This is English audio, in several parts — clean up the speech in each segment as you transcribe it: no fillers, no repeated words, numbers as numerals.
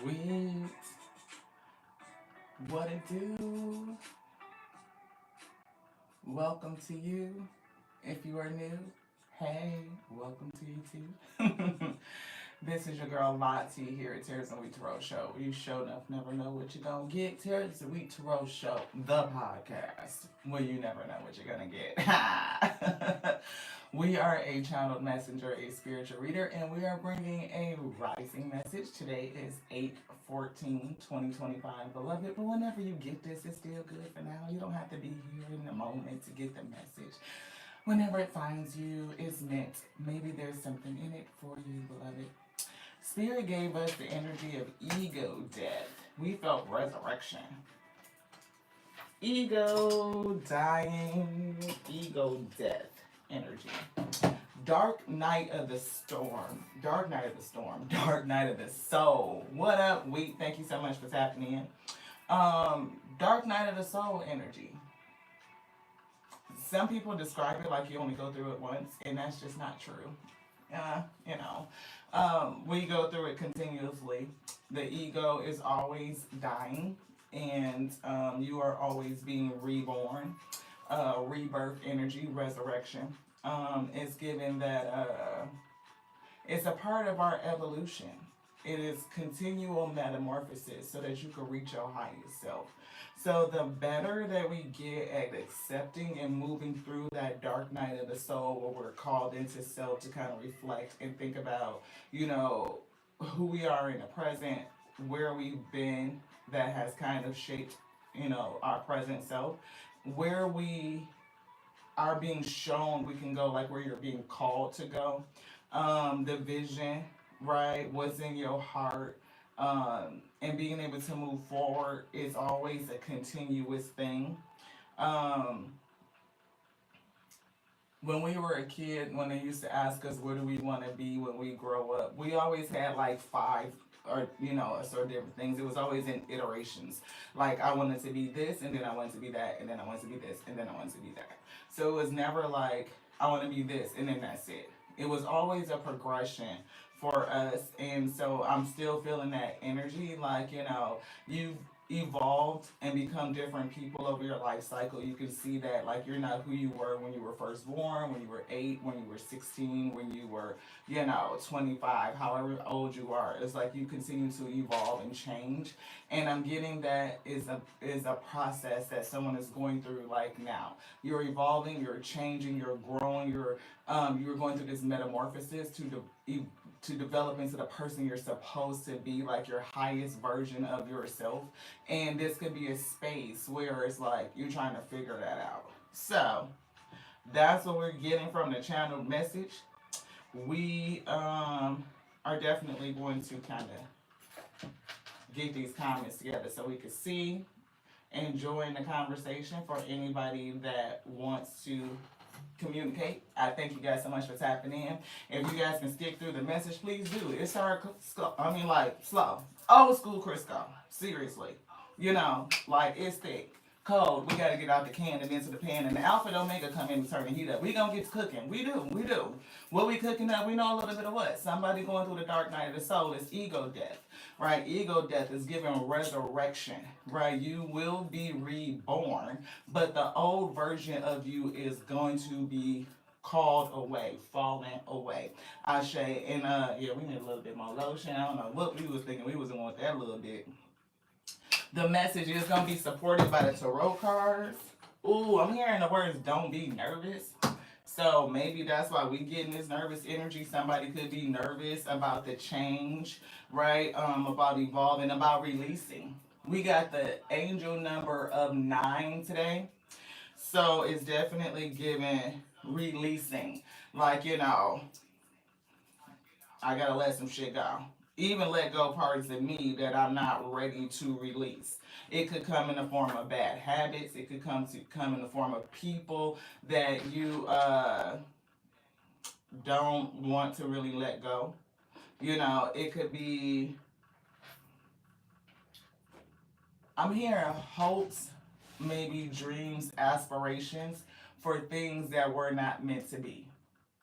Sweet, what it do? Welcome to you. If you are new, hey, welcome to you too. This is your girl Lottie here at Terrace and Wheat Tarot Show. You show enough never know what you're gonna get. Terrace and Wheat Tarot Show, the podcast, where you never know what you're gonna get. We are a channeled messenger, a spiritual reader, and we are bringing a rising message. Today is 8/14/2025, beloved. But whenever you get this, it's still good for now. You don't have to be here in the moment to get the message. Whenever it finds you, it's meant. Maybe there's something in it for you, beloved. Spirit gave us the energy of ego death. We felt resurrection. Ego dying, ego death energy. Dark night of the storm. Dark night of the storm. Dark night of the soul. What up, Wheat? Thank you so much for tapping in. Dark night of the soul energy. Some people describe it like you only go through it once, and that's just not true. We go through it continuously. The ego is always dying, and you are always being reborn. Rebirth energy, resurrection. It's given that it's a part of our evolution. It is continual metamorphosis so that you can reach your highest self. So the better that we get at accepting and moving through that dark night of the soul where we're called into self to kind of reflect and think about, who we are in the present, where we've been that has kind of shaped, our present self, where we are being shown we can go, like where you're being called to go. The vision, right? What's in your heart, and being able to move forward is always a continuous thing. When we were a kid, when they used to ask us what do we want to be when we grow up, we always had like five or sort of different things. It was always in iterations. Like I wanted to be this, and then I wanted to be that, and then I wanted to be this, and then I wanted to be that. So it was never like I want to be this, and then that's it. It was always a progression for us, and so I'm still feeling that energy. Like you've evolved and become different people over your life cycle. You can see that like you're not who you were when you were first born, when you were 8, when you were 16, when you were 25, however old you are. It's like you continue to evolve and change, and I'm getting that is a process that someone is going through. Like now you're evolving, you're changing, you're growing, you're going through this metamorphosis to develop into the person you're supposed to be, like your highest version of yourself. And this could be a space where it's like you're trying to figure that out. So that's what we're getting from the channeled message. We are definitely going to kind of get these comments together so we can see and join the conversation for anybody that wants to communicate. I thank you guys so much for tapping in. If you guys can stick through the message, please do. It's hard, slow. Old school Crisco. Seriously. Like it's thick. Cold. We gotta get out the can and into the pan, and the Alpha and Omega come in and turn the heat up. We gonna get to cooking. We do. What we cooking up, we know a little bit of what? Somebody going through the dark night of the soul is ego death, right? Ego death is giving resurrection, right? You will be reborn, but the old version of you is going to be called away, falling away. Ashe, and we need a little bit more lotion. I don't know what we was thinking. We was going with that a little bit. The message is going to be supported by the tarot cards. Ooh, I'm hearing the words don't be nervous. So maybe that's why we getting this nervous energy. Somebody could be nervous about the change, right? About evolving, about releasing. We got the angel number of 9 today. So it's definitely giving releasing. Like, I got to let some shit go. Even let go parts of me that I'm not ready to release. It could come in the form of bad habits. It could come in the form of people that you don't want to really let go. It could be, I'm hearing hopes, maybe dreams, aspirations for things that were not meant to be.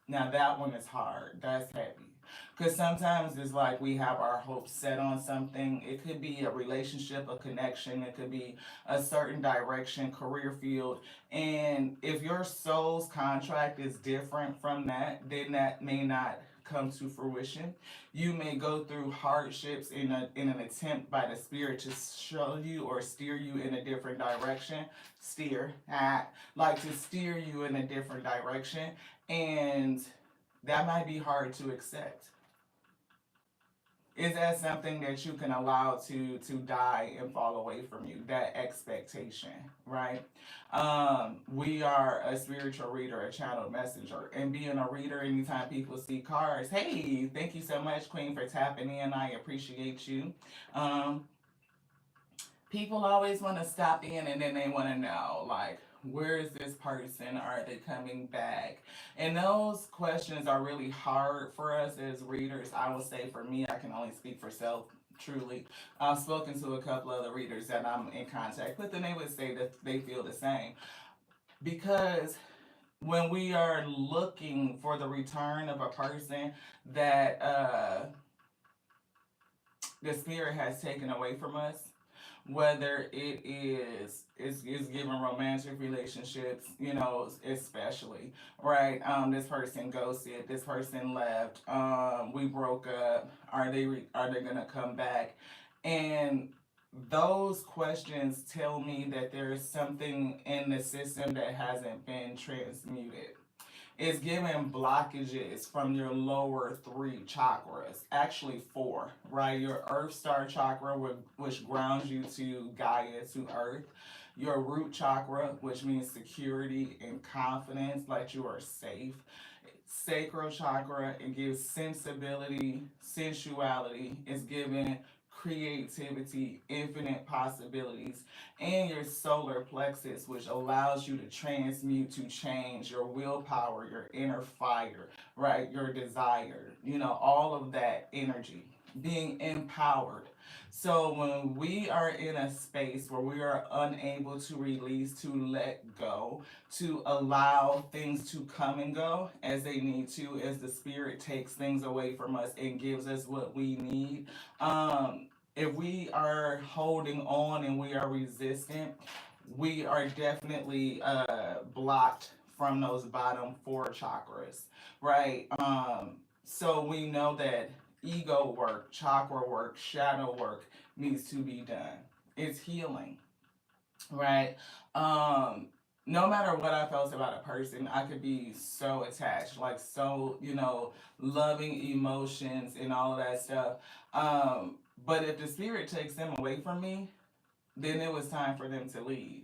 Now that one is hard. That's heavy. Because sometimes it's like we have our hopes set on something. It could be a relationship, a connection, it could be a certain direction, career field. And if your soul's contract is different from that, then that may not come to fruition. You may go through hardships in an attempt by the spirit to show you or steer you in a different direction. Like to steer you in a different direction. And that might be hard to accept. Is that something that you can allow to die and fall away from you? That expectation, right? We are a spiritual reader, a channel messenger, and being a reader, anytime people see cards, hey, thank you so much, Queen, for tapping in. I appreciate you. Um, People always want to stop in and then they want to know, like, where is this person? Are they coming back? And those questions are really hard for us as readers. I will say for me, I can only speak for self. Truly, I've spoken to a couple of the readers that I'm in contact with, and they would say that they feel the same. Because when we are looking for the return of a person that the spirit has taken away from us, whether it is given romantic relationships, especially, right? This person ghosted, this person left, we broke up, are they gonna come back? And those questions tell me that there is something in the system that hasn't been transmuted. It's giving blockages from your lower three chakras, actually four, right? Your Earth Star chakra, which grounds you to Gaia, to Earth. Your root chakra, which means security and confidence, like you are safe. Sacral chakra, it gives sensibility, sensuality. It's giving creativity, infinite possibilities, and your solar plexus, which allows you to transmute, to change your willpower, your inner fire, right? Your desire, all of that energy, being empowered. So when we are in a space where we are unable to release, to let go, to allow things to come and go as they need to, as the spirit takes things away from us and gives us what we need. If we are holding on and we are resistant, we are definitely blocked from those bottom four chakras, right? So we know that ego work, chakra work, shadow work needs to be done. It's healing, right? No matter what I felt about a person, I could be so attached, like so, loving emotions and all of that stuff. But if the spirit takes them away from me, then it was time for them to leave.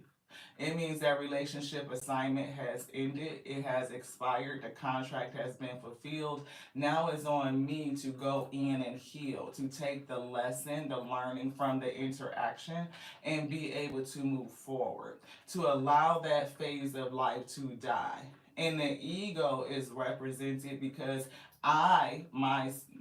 It means that relationship assignment has ended, it has expired, the contract has been fulfilled. Now it's on me to go in and heal, to take the lesson, the learning from the interaction, and be able to move forward, to allow that phase of life to die. And the ego is represented because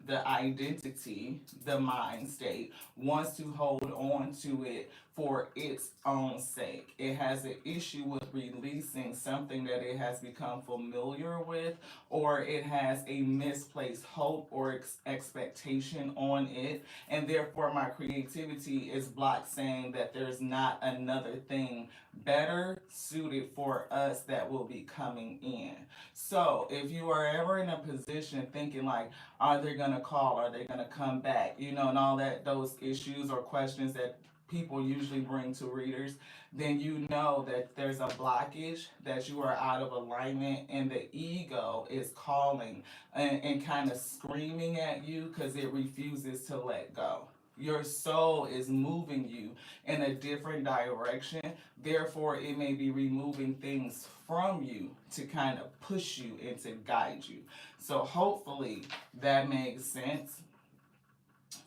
the identity, the mind state, wants to hold on to it for its own sake. It has an issue with releasing something that it has become familiar with, or it has a misplaced hope or expectation on it, and therefore my creativity is blocked, saying that there's not another thing better suited for us that will be coming in. So if you are ever in a position thinking like, are they gonna call, are they gonna come back, and all that, those issues or questions that people usually bring to readers, then you know that there's a blockage, that you are out of alignment, and the ego is calling and kind of screaming at you because it refuses to let go. Your soul is moving you in a different direction. Therefore, it may be removing things from you to kind of push you and to guide you. So, hopefully, that makes sense.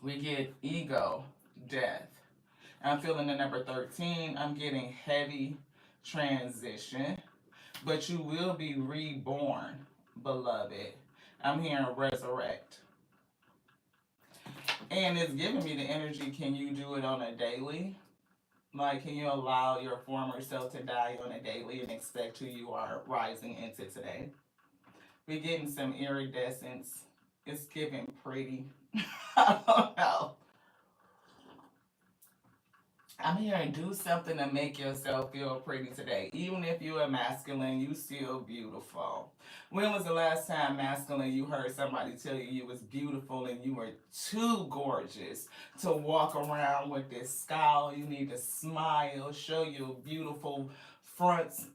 We get ego, death. I'm feeling the number 13. I'm getting heavy transition. But you will be reborn, beloved. I'm hearing resurrect. And it's giving me the energy. Can you do it on a daily? Like, can you allow your former self to die on a daily and expect who you are rising into today? We're getting some iridescence, It's giving pretty. I don't know. I'm here and do something to make yourself feel pretty today. Even if you're a masculine, you still beautiful. When was the last time masculine you heard somebody tell you you was beautiful and you were too gorgeous to walk around with this scowl? You need to smile, show your beautiful fronts.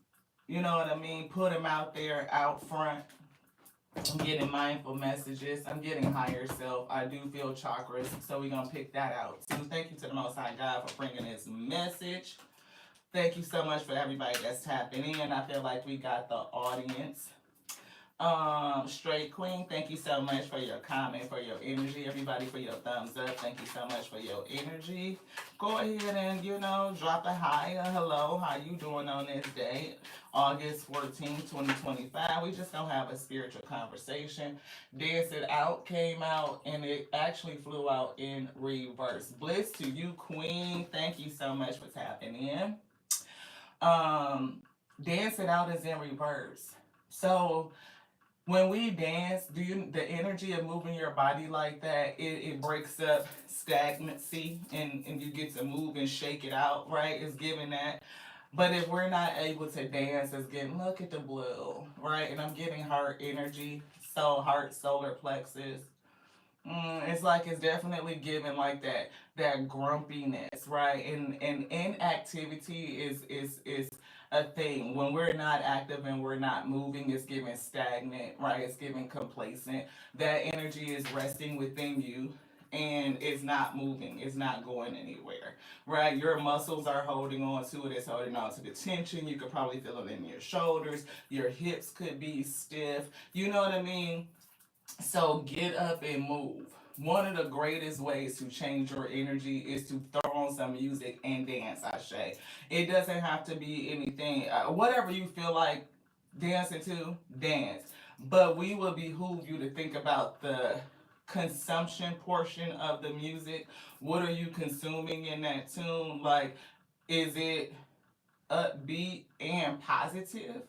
You know what I mean? Put them out there, out front. I'm getting mindful messages. I'm getting higher self. I do feel chakras, so we're gonna pick that out too. Thank you to the Most High God for bringing this message. Thank you so much for everybody that's tapping in. I feel like we got the audience. Straight Queen, thank you so much for your comment, for your energy. Everybody for your thumbs up. Thank you so much for your energy. Go ahead and, drop a hi, a hello. How you doing on this day? August 14th, 2025. We just gonna have a spiritual conversation. Dance It Out came out and it actually flew out in reverse. Bliss to you, Queen. Thank you so much for tapping in. Dance It Out is in reverse. So when we dance, the energy of moving your body like that, it breaks up stagnancy and you get to move and shake it out, right? It's giving that. But if we're not able to dance, it's getting, look at the blue, right? And I'm getting heart energy, so heart, solar plexus. It's like it's definitely giving like that grumpiness, right? And inactivity is a thing. When we're not active and we're not moving, it's giving stagnant, right? It's giving complacent. That energy is resting within you and it's not moving, it's not going anywhere, right? Your muscles are holding on to it, it's holding on to the tension. You could probably feel it in your shoulders, your hips could be stiff, you know what I mean? So get up and move. One of the greatest ways to change your energy is to throw on some music and dance, I say. It doesn't have to be anything, whatever you feel like dancing to, dance. But we will behoove you to think about the consumption portion of the music. What are you consuming in that tune? Like, is it upbeat and positive?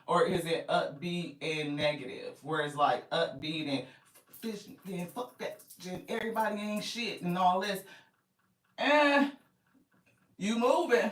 Or is it upbeat and negative? Where it's like upbeat and fish, yeah, fuck that shit, everybody ain't shit and all this. Eh, you moving,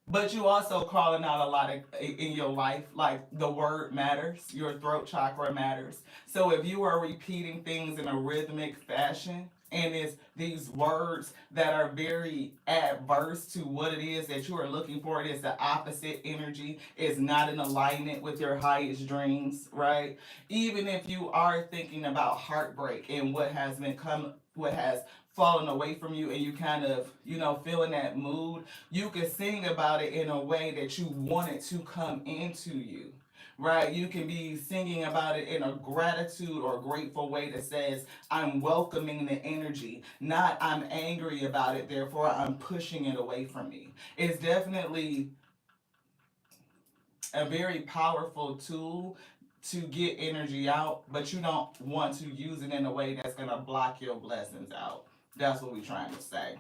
but you also calling out a lot of in your life, like the word matters, your throat chakra matters. So if you are repeating things in a rhythmic fashion, and it's these words that are very adverse to what it is that you are looking for, it is the opposite energy, it's not in alignment with your highest dreams, right? Even if you are thinking about heartbreak and what has fallen away from you, and you kind of, feeling that mood, you can sing about it in a way that you want it to come into you. Right? You can be singing about it in a gratitude or grateful way that says, I'm welcoming the energy, not I'm angry about it, therefore I'm pushing it away from me. It's definitely a very powerful tool to get energy out, but you don't want to use it in a way that's going to block your blessings out. That's what we're trying to say.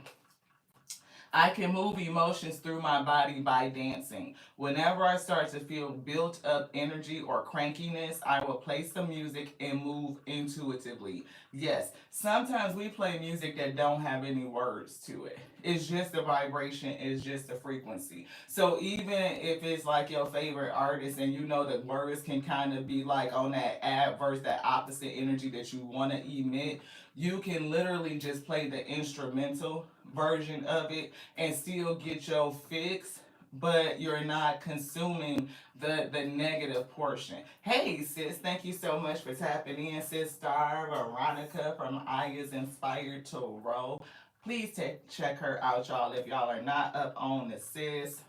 I can move emotions through my body by dancing. Whenever I start to feel built up energy or crankiness, I will play some music and move intuitively. Yes, sometimes we play music that don't have any words to it. It's just a vibration, it's just a frequency. So even if it's like your favorite artist and you know the words can kind of be like on that adverse, that opposite energy that you want to emit, you can literally just play the instrumental version of it and still get your fix, but you're not consuming the negative portion. Hey sis, thank you so much for tapping in, sis Star Veronica from I Is Inspired to Roll. Please check her out, y'all, if y'all are not up on the sis.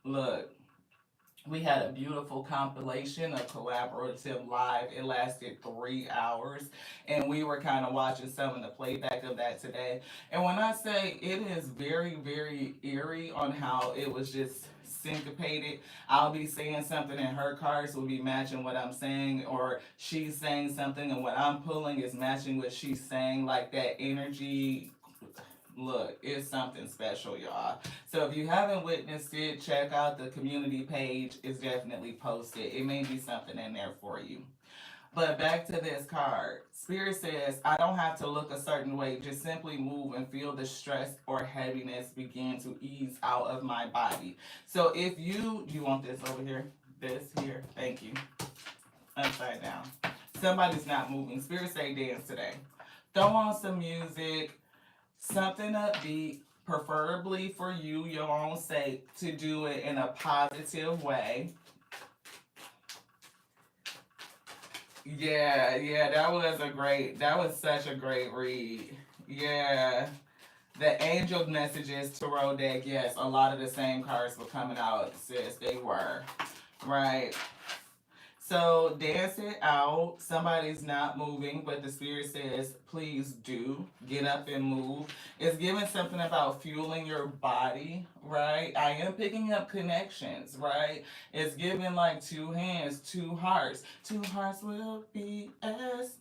Look, we had a beautiful compilation, a collaborative live. It lasted 3 hours, and we were kind of watching some of the playback of that today. And when I say it is very, very eerie on how it was just syncopated, I'll be saying something and her cards will be matching what I'm saying, or she's saying something and what I'm pulling is matching what she's saying. Like that energy, look, it's something special, y'all. So if you haven't witnessed it, check out the community page. It's definitely posted. It may be something in there for you. But back to this card. Spirit says, I don't have to look a certain way. Just simply move and feel the stress or heaviness begin to ease out of my body. So if you want this over here? This here. Thank you. Upside down. Somebody's not moving. Spirit say dance today. Throw on some music, something upbeat, preferably for you, your own sake, to do it in a positive way. Yeah, that was such a great read. Yeah. The angel messages tarot deck, yes, a lot of the same cards were coming out, sis. They were. Right. So dance it out. Somebody's not moving, but the spirit says, please do get up and move. It's giving something about fueling your body, right? I am picking up connections, right? It's giving like two hands, two hearts. Two hearts will be as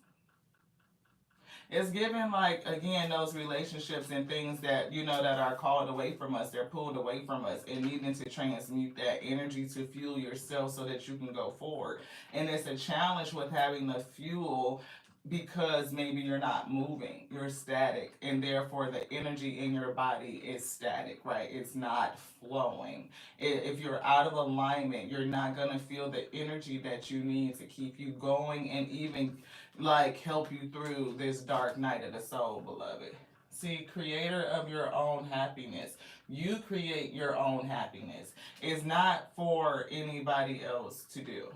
it's given like again those relationships and things that that are called away from us, they're pulled away from us, and needing to transmute that energy to fuel yourself so that you can go forward. And it's a challenge with having the fuel because maybe you're not moving, you're static, and therefore the energy in your body is static, right? It's not flowing. If you're out of alignment, you're not going to feel the energy that you need to keep you going and even like help you through this dark night of the soul, beloved. See, creator of your own happiness. You create your own happiness. It's not for anybody else to do.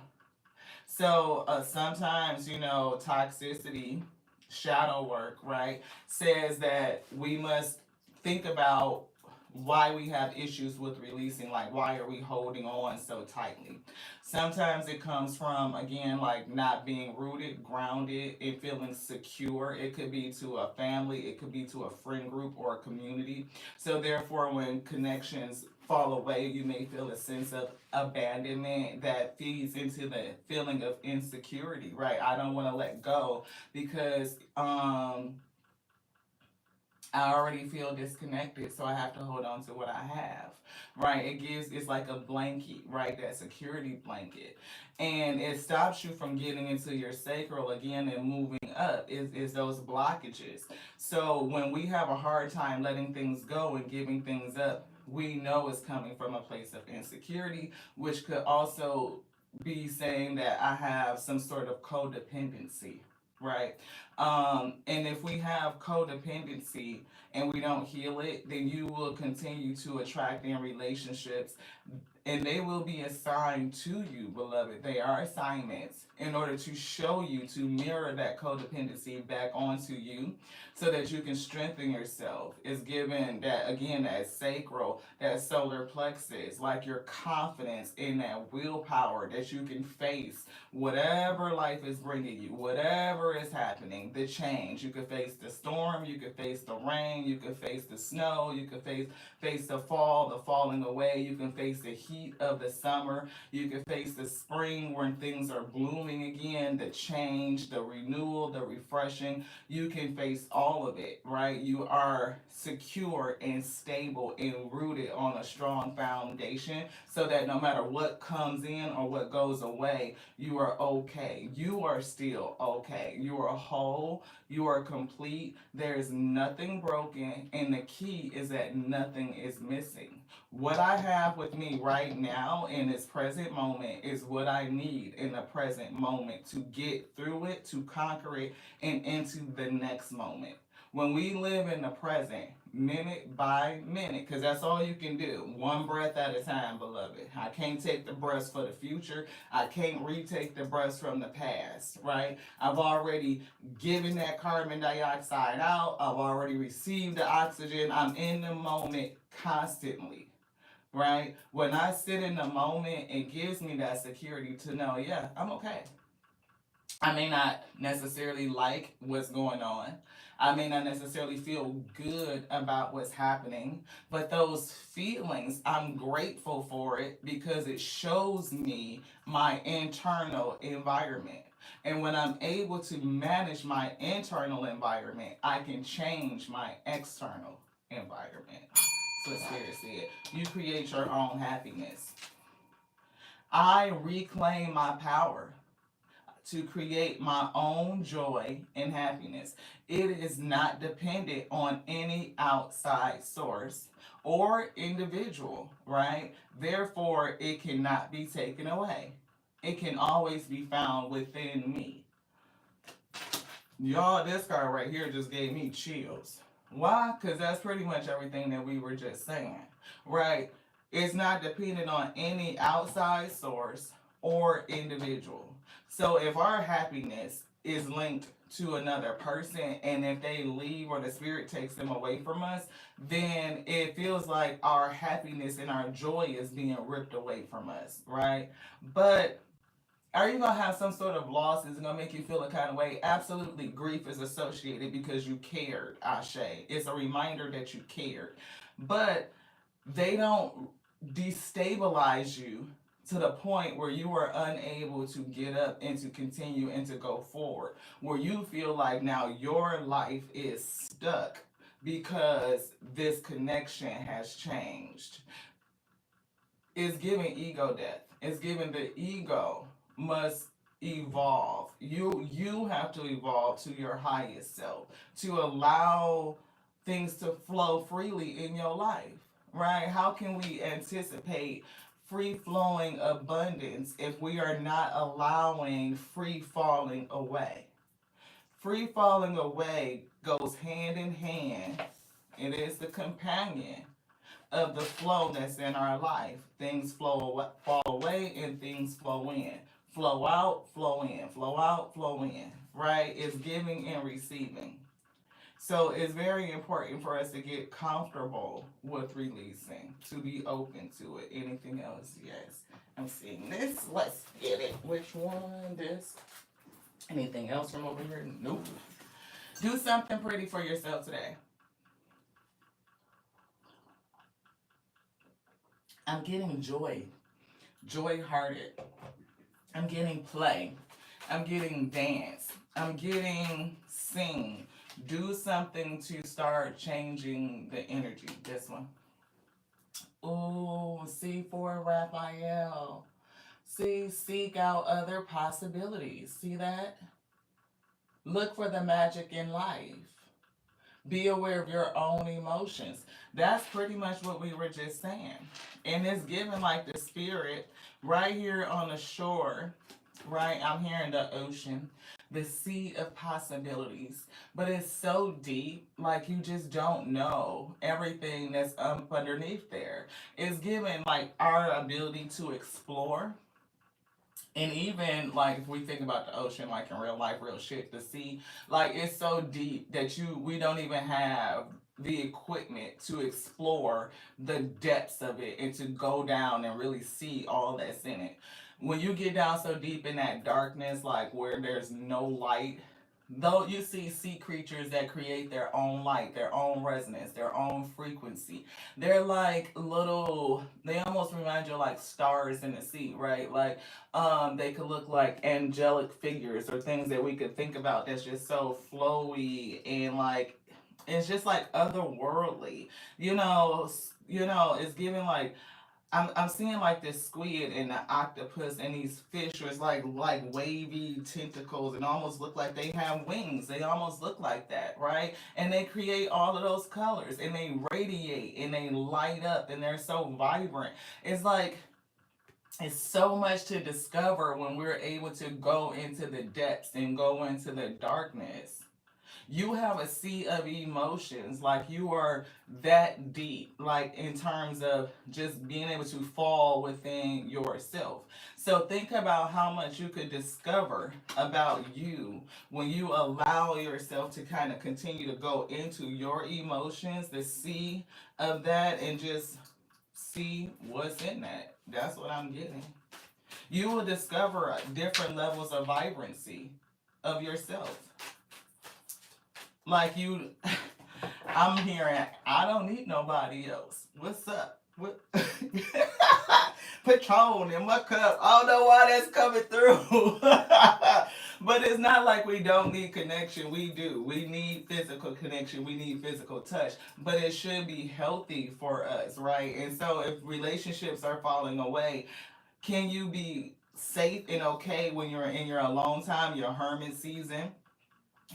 So sometimes, toxicity, shadow work, right, says that we must think about why we have issues with releasing, like why are we holding on so tightly. Sometimes it comes from, again, like not being rooted, grounded, and feeling secure. It could be to a family, it could be to a friend group or a community. So therefore, when connections fall away, you may feel a sense of abandonment that feeds into the feeling of insecurity, right? I don't want to let go because I already feel disconnected, so I have to hold on to what I have, right? It's like a blanket, right? That security blanket. And it stops you from getting into your sacral again and moving up, is those blockages. So when we have a hard time letting things go and giving things up, we know it's coming from a place of insecurity, which could also be saying that I have some sort of codependency, right? And if we have codependency and we don't heal it, then you will continue to attract in relationships and they will be assigned to you, beloved. They are assignments in order to show you, to mirror that codependency back onto you so that you can strengthen yourself. It's given that, again, that sacral, that solar plexus, like your confidence in that willpower that you can face whatever life is bringing you, whatever is happening, the change. You could face the storm, you could face the rain, you could face the snow, you could face the fall, the falling away. You can face the heat of the summer. You can face the spring when things are blooming again, the change, the renewal, the refreshing. You can face all of it, right? You are secure and stable and rooted on a strong foundation so that no matter what comes in or what goes away, you are okay. You are still okay. You are whole. You are complete. There is nothing broken. And the key is that nothing is missing. What I have with me right now in this present moment is what I need in the present moment to get through it, to conquer it, and into the next moment. When we live in the present, minute by minute, because that's all you can do, one breath at a time, beloved. I can't take the breaths for the future. I can't retake the breaths from the past, right? I've already given that carbon dioxide out. I've already received the oxygen. I'm in the moment constantly, right? When I sit in the moment, it gives me that security to know, yeah, I'm okay. I may not necessarily like what's going on. I may not necessarily feel good about what's happening, but those feelings, I'm grateful for it because it shows me my internal environment. And when I'm able to manage my internal environment, I can change my external environment. So Spirit said, you create your own happiness. I reclaim my power. to create my own joy and happiness. It is not dependent on any outside source or individual, right? Therefore, it cannot be taken away. It can always be found within me. Y'all, this card right here just gave me chills. Why? Because that's pretty much everything that we were just saying, right? It's not dependent on any outside source or individual. So if our happiness is linked to another person and if they leave or the spirit takes them away from us, then it feels like our happiness and our joy is being ripped away from us, right? But are you gonna have some sort of loss? Is it gonna make you feel a kind of way? Absolutely, grief is associated because you cared, Ashe. It's a reminder that you cared. But they don't destabilize you to the point where you are unable to get up and to continue and to go forward. Where you feel like now your life is stuck because this connection has changed. It's giving ego death. It's giving the ego must evolve. You have to evolve to your highest self to allow things to flow freely in your life, right? How can we anticipate free flowing abundance if we are not allowing free falling away? Free falling away goes hand in hand. It is the companion of the flow that's in our life. Things fall away and things flow in. Flow out, flow in. Flow out, flow in. Right? It's giving and receiving. So it's very important for us to get comfortable with releasing, to be open to it. Anything else? Yes. I'm seeing this. Let's get it. Which one? This. Anything else from over here? Nope. Do something pretty for yourself today. I'm getting joy, joy hearted. I'm getting play. I'm getting dance. I'm getting sing. Do something to start changing the energy. This one. Ooh, C for Raphael. See, seek out other possibilities. See that? Look for the magic in life. Be aware of your own emotions. That's pretty much what we were just saying. And it's given like the spirit right here on the shore, right? I'm here in the ocean, the sea of possibilities. But it's so deep, like you just don't know everything that's up underneath there. It's given like our ability to explore, and even like if we think about the ocean like in real life, real shit, the sea, like it's so deep that we don't even have the equipment to explore the depths of it and to go down and really see all that's in it. When you get down so deep in that darkness, like where there's no light, though you see sea creatures that create their own light, their own resonance, their own frequency. They're like little, they almost remind you of like stars in the sea, right? Like they could look like angelic figures or things that we could think about that's just so flowy and like it's just like otherworldly. It's giving like I'm seeing like this squid and the octopus and these fish was like wavy tentacles and almost look like they have wings. They almost look like that, right? And they create all of those colors and they radiate and they light up and they're so vibrant. It's like it's so much to discover when we're able to go into the depths and go into the darkness. You have a sea of emotions, like you are that deep, like in terms of just being able to fall within yourself. So think about how much you could discover about you when you allow yourself to kind of continue to go into your emotions, the sea of that, and just see what's in that. That's what I'm getting. You will discover different levels of vibrancy of yourself. Like you, I'm hearing, I don't need nobody else. What's up? What? Patron in my cup. I don't know why that's coming through. But it's not like we don't need connection. We do. We need physical connection. We need physical touch. But it should be healthy for us, right? And so if relationships are falling away, can you be safe and okay when you're in your alone time, your hermit season?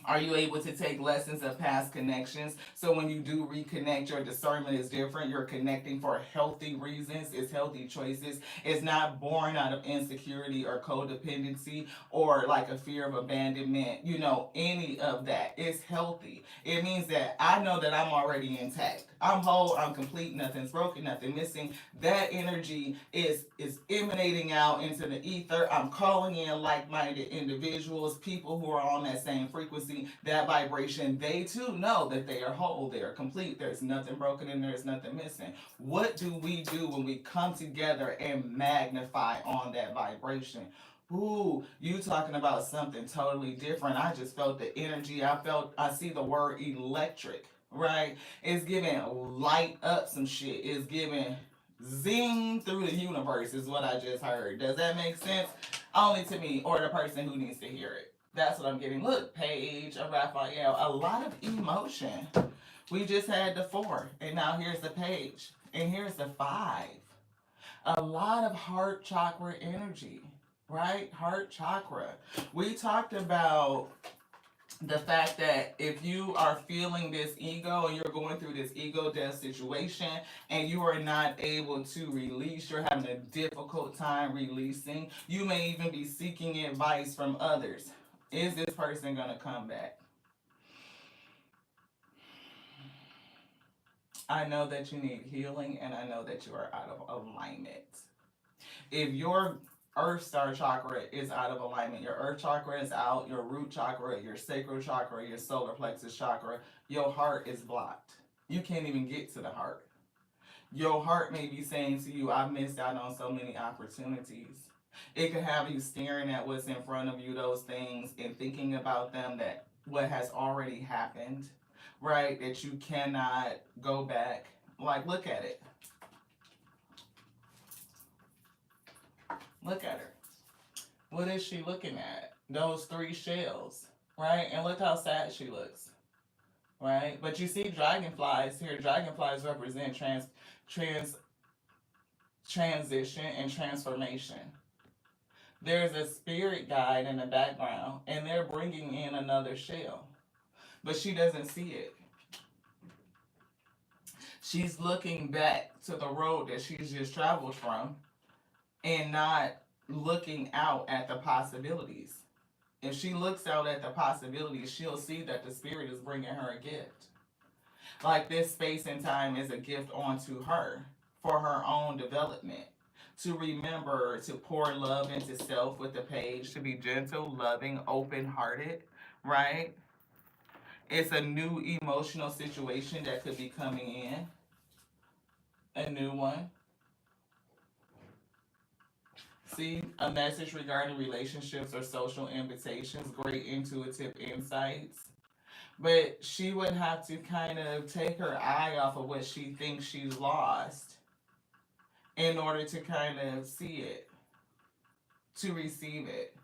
Are you able to take lessons of past connections? So when you do reconnect, your discernment is different. You're connecting for healthy reasons. It's healthy choices. It's not born out of insecurity or codependency or like a fear of abandonment, any of that. It's healthy. It means that I know that I'm already intact. I'm whole, I'm complete, nothing's broken, nothing missing. That energy is emanating out into the ether. I'm calling in like-minded individuals, people who are on that same frequency, that vibration. They too know that they are whole, they are complete, there's nothing broken and there's nothing missing. What do we do when we come together and magnify on that vibration? Ooh, you talking about something totally different. I just felt the energy. I see the word electric, right? It's giving light up some shit. It's giving zing through the universe, is what I just heard. Does that make sense? Only to me or the person who needs to hear it. That's what I'm getting. Look, Paige of Raphael, a lot of emotion. We just had the 4, and now here's the page, and here's the 5. A lot of heart chakra energy, right? Heart chakra. We talked about the fact that if you are feeling this ego and you're going through this ego death situation and you are not able to release, you're having a difficult time releasing, you may even be seeking advice from others. Is this person going to come back? I know that you need healing, and I know that you are out of alignment. If your Earth Star chakra is out of alignment, your Earth chakra is out, your root chakra, your sacral chakra, your solar plexus chakra, your heart is blocked. You can't even get to the heart. Your heart may be saying to you, I've missed out on so many opportunities. It could have you staring at what's in front of you, those things, and thinking about them, that what has already happened, right? That you cannot go back. Like, look at it. Look at her. What is she looking at? Those 3 shells, right? And look how sad she looks, right? But you see dragonflies here. Dragonflies represent transition and transformation. There's a spirit guide in the background, and they're bringing in another shell, but she doesn't see it. She's looking back to the road that she's just traveled from and not looking out at the possibilities. If she looks out at the possibilities, she'll see that the spirit is bringing her a gift. Like, this space and time is a gift onto her for her own development. To remember to pour love into self with the page, to be gentle, loving, open-hearted, right? It's a new emotional situation that could be coming in. A new one. See, a message regarding relationships or social invitations, great intuitive insights. But she would have to kind of take her eye off of what she thinks she's lost in order to kind of see it, to receive it.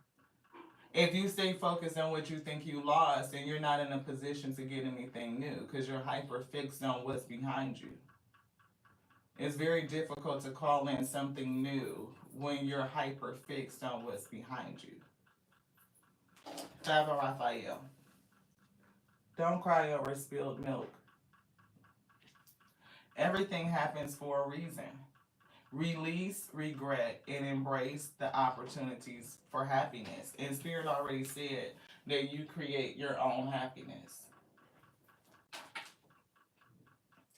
If you stay focused on what you think you lost, then you're not in a position to get anything new because you're hyper fixed on what's behind you. It's very difficult to call in something new when you're hyper fixed on what's behind you. 5 of Raphael. Don't cry over spilled milk. Everything happens for a reason. Release regret and embrace the opportunities for happiness. And Spirit already said that you create your own happiness.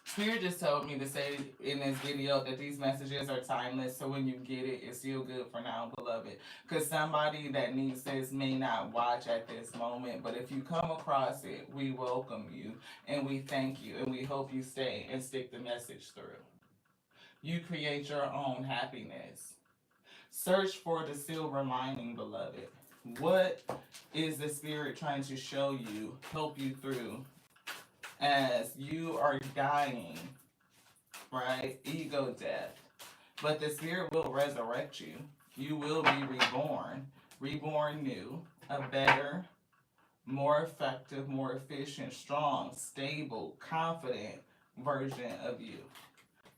Spirit just told me to say in this video that these messages are timeless, so when you get it, it's still good for now, beloved. Because somebody that needs this may not watch at this moment, but if you come across it, we welcome you, and we thank you, and we hope you stay and stick the message through. You create your own happiness. Search for the silver lining, beloved. What is the Spirit trying to show you, help you through? As you are dying, right? Ego death. But the Spirit will resurrect you. You will be reborn new, a better, more effective, more efficient, strong, stable, confident version of you.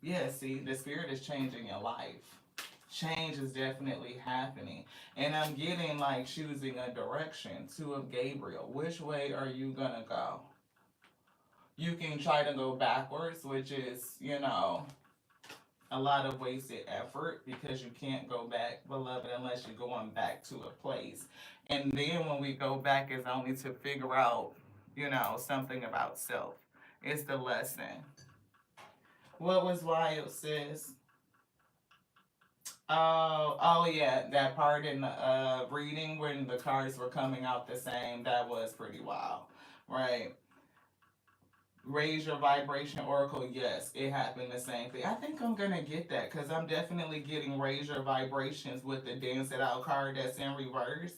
Yeah, see, the Spirit is changing your life. Change is definitely happening. And I'm getting like choosing a direction. Two of Gabriel. Which way are you gonna go? You can try to go backwards, which is, a lot of wasted effort because you can't go back, beloved, unless you're going back to a place. And then when we go back, it's only to figure out, something about self. It's the lesson. What was wild, sis? Oh yeah, that part in the reading when the cards were coming out the same, that was pretty wild, right? Raise your vibration oracle. Yes, it happened the same thing. I think I'm gonna get that because I'm definitely getting raise your vibrations with the dance it out card that's in reverse,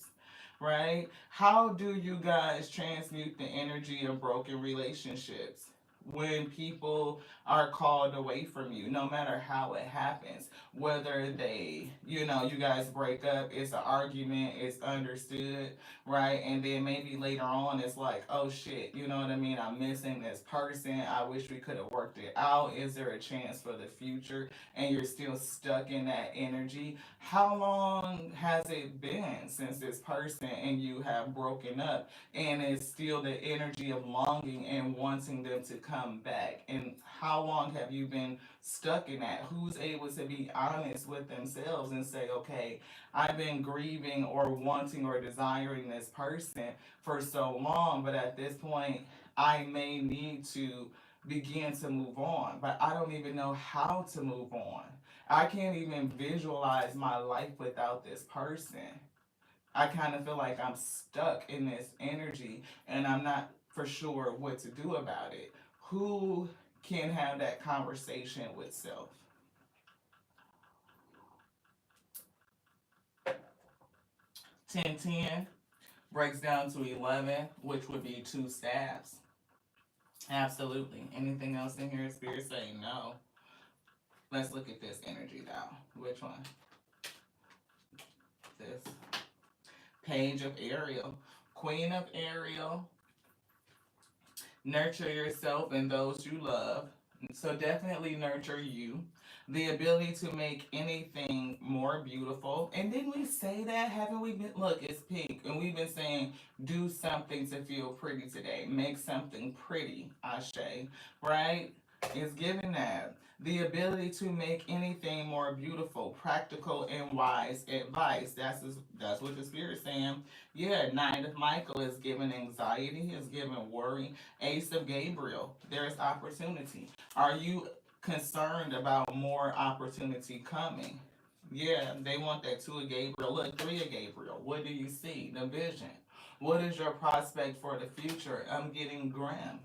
right? How do you guys transmute the energy of broken relationships when people are called away from you, no matter how it happens? Whether they, you guys break up, it's an argument, it's understood, right? And then maybe later on it's like, oh shit, you know what I mean? I'm missing this person. I wish we could have worked it out. Is there a chance for the future? And you're still stuck in that energy. How long has it been since this person and you have broken up? And it's still the energy of longing and wanting them to come back. And how long have you been stuck in that? Who's able to be honest with themselves and say, okay, I've been grieving or wanting or desiring this person for so long, but at this point, I may need to begin to move on, but I don't even know how to move on. I can't even visualize my life without this person. I kind of feel like I'm stuck in this energy and I'm not for sure what to do about it. Who can have that conversation with self? 1010 breaks down to 11, which would be two stabs. Absolutely. Anything else in here? Spirit saying no. Let's look at this energy now. Which one? This. Page of Ariel. Queen of Ariel. Nurture yourself and those you love. So definitely nurture you. The ability to make anything more beautiful. And didn't we say that? Haven't we been? Look, it's pink. And we've been saying do something to feel pretty today. Make something pretty, Ashe. Right? It's giving that. The ability to make anything more beautiful, practical, and wise advice. That's what the spirit's saying. Yeah, Nine of Michael is giving anxiety, is giving worry. Ace of Gabriel, there's opportunity. Are you concerned about more opportunity coming? Yeah, they want that two of Gabriel. Look, three of Gabriel. What do you see? The vision. What is your prospect for the future? I'm getting grim.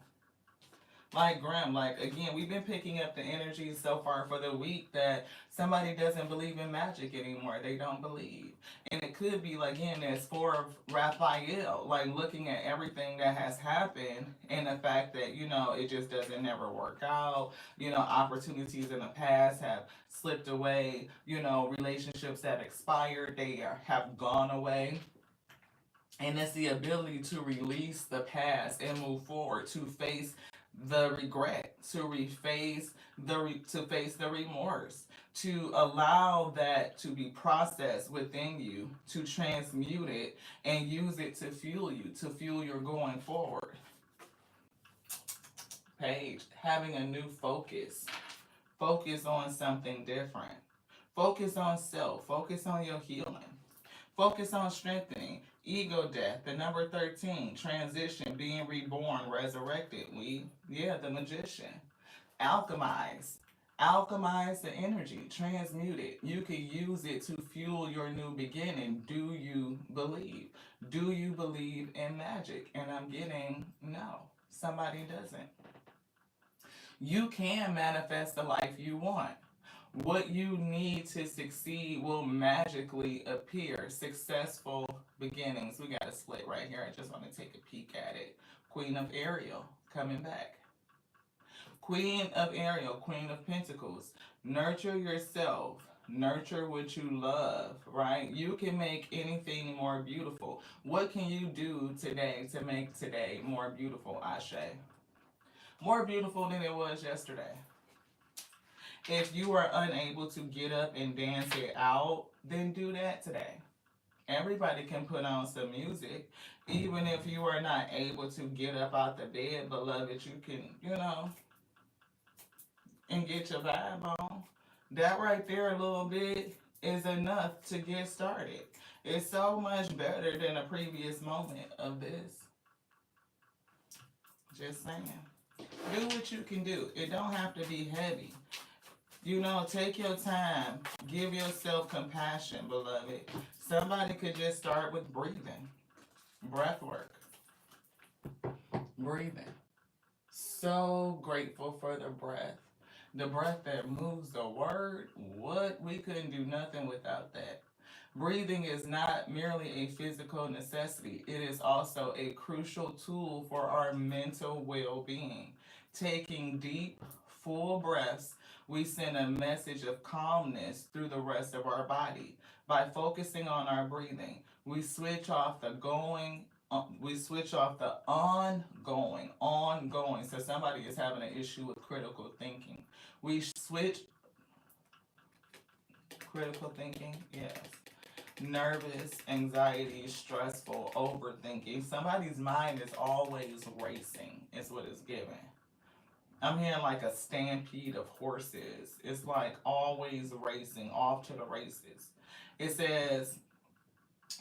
Like Graham, like again, we've been picking up the energy so far for the week that somebody doesn't believe in magic anymore. They don't believe. And it could be like again, there's four of Raphael, like looking at everything that has happened and the fact that, it just doesn't never work out. Opportunities in the past have slipped away, relationships that expired, have gone away. And it's the ability to release the past and move forward, to face the regret, to reface to face the remorse, to allow that to be processed within you, to transmute it and use it to fuel your going forward. Page, having a new focus. Focus on something different. Focus on self. Focus on your healing. Focus on strengthening. Ego death. The number 13. Transition. Being reborn. Resurrected. The magician. Alchemize. Alchemize the energy. Transmute it. You can use it to fuel your new beginning. Do you believe? Do you believe in magic? And I'm getting no. Somebody doesn't. You can manifest the life you want. What you need to succeed will magically appear. Successful beginnings. We got a split right here. I just want to take a peek at it. Queen of Ariel coming back. Queen of Ariel, Queen of Pentacles. Nurture yourself. Nurture what you love, right? You can make anything more beautiful. What can you do today to make today more beautiful, Ashe? More beautiful than it was yesterday. If you are unable to get up and dance it out, then do that today. Everybody can put on some music. Even if you are not able to get up out the bed, beloved, you can, and get your vibe on. That right there, a little bit, is enough to get started. It's so much better than a previous moment of this. Just saying. Do what you can do. It don't have to be heavy. Take your time. Give yourself compassion, beloved. Somebody could just start with breathing, breath work, breathing. So grateful for the breath. The breath that moves the word. What? We couldn't do nothing without that. Breathing is not merely a physical necessity, it is also a crucial tool for our mental well being. Taking deep, full breaths, we send a message of calmness through the rest of our body. By focusing on our breathing, we switch off the going. We switch off the ongoing. So somebody is having an issue with critical thinking. We switch critical thinking, yes. Nervous, anxiety, stressful, overthinking. Somebody's mind is always racing, is what it's giving. I'm hearing like a stampede of horses. It's like always racing, off to the races. It says,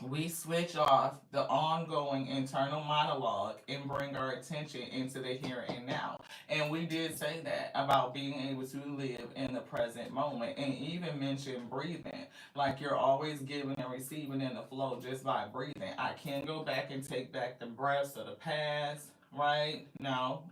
we switch off the ongoing internal monologue and bring our attention into the here and now. And we did say that about being able to live in the present moment and even mention breathing. Like you're always giving and receiving in the flow just by breathing. I can go back and take back the breaths of the past, right? No,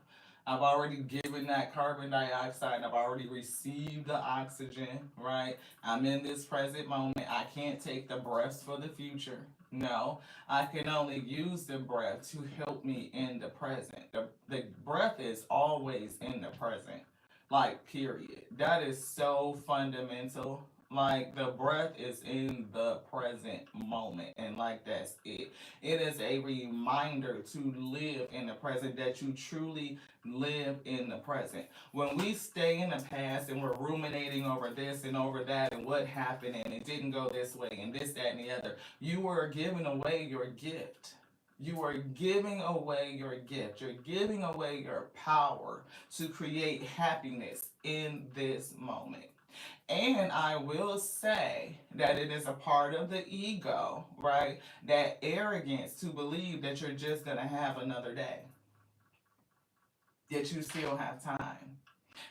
I've already given that carbon dioxide. I've already received the oxygen, right? I'm in this present moment. I can't take the breaths for the future. No, I can only use the breath to help me in the present. The breath is always in the present, like, period. That is so fundamental. Like, the breath is in the present moment, and like, that's it. It is a reminder to live in the present, that you truly live in the present. When we stay in the past and we're ruminating over this and over that and what happened and it didn't go this way and this, that, and the other, you are giving away your gift. You are giving away your gift. You're giving away your power to create happiness in this moment. And I will say that it is a part of the ego, right? That arrogance to believe that you're just going to have another day, that you still have time.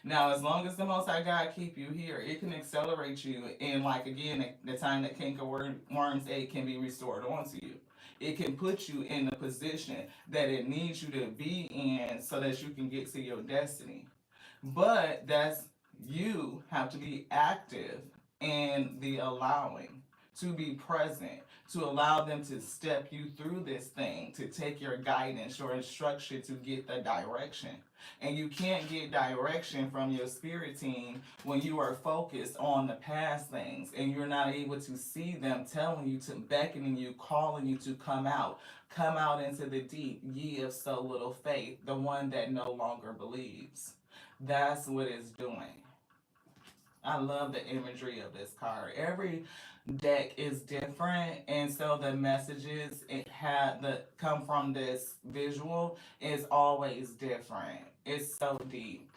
Now, as long as the Most High God keep you here, it can accelerate you. And like again, the time that canker worms egg can be restored onto you. It can put you in the position that it needs you to be in so that you can get to your destiny. But that's, you have to be active in the allowing, to be present, to allow them to step you through this thing, to take your guidance, your instruction, to get the direction. And you can't get direction from your spirit team when you are focused on the past things and you're not able to see them telling you, to beckoning you, calling you to come out. Come out into the deep, ye of so little faith, the one that no longer believes. That's what it's doing. I love the imagery of this card. Every deck is different, and so the messages it had that come from this visual is always different. It's so deep.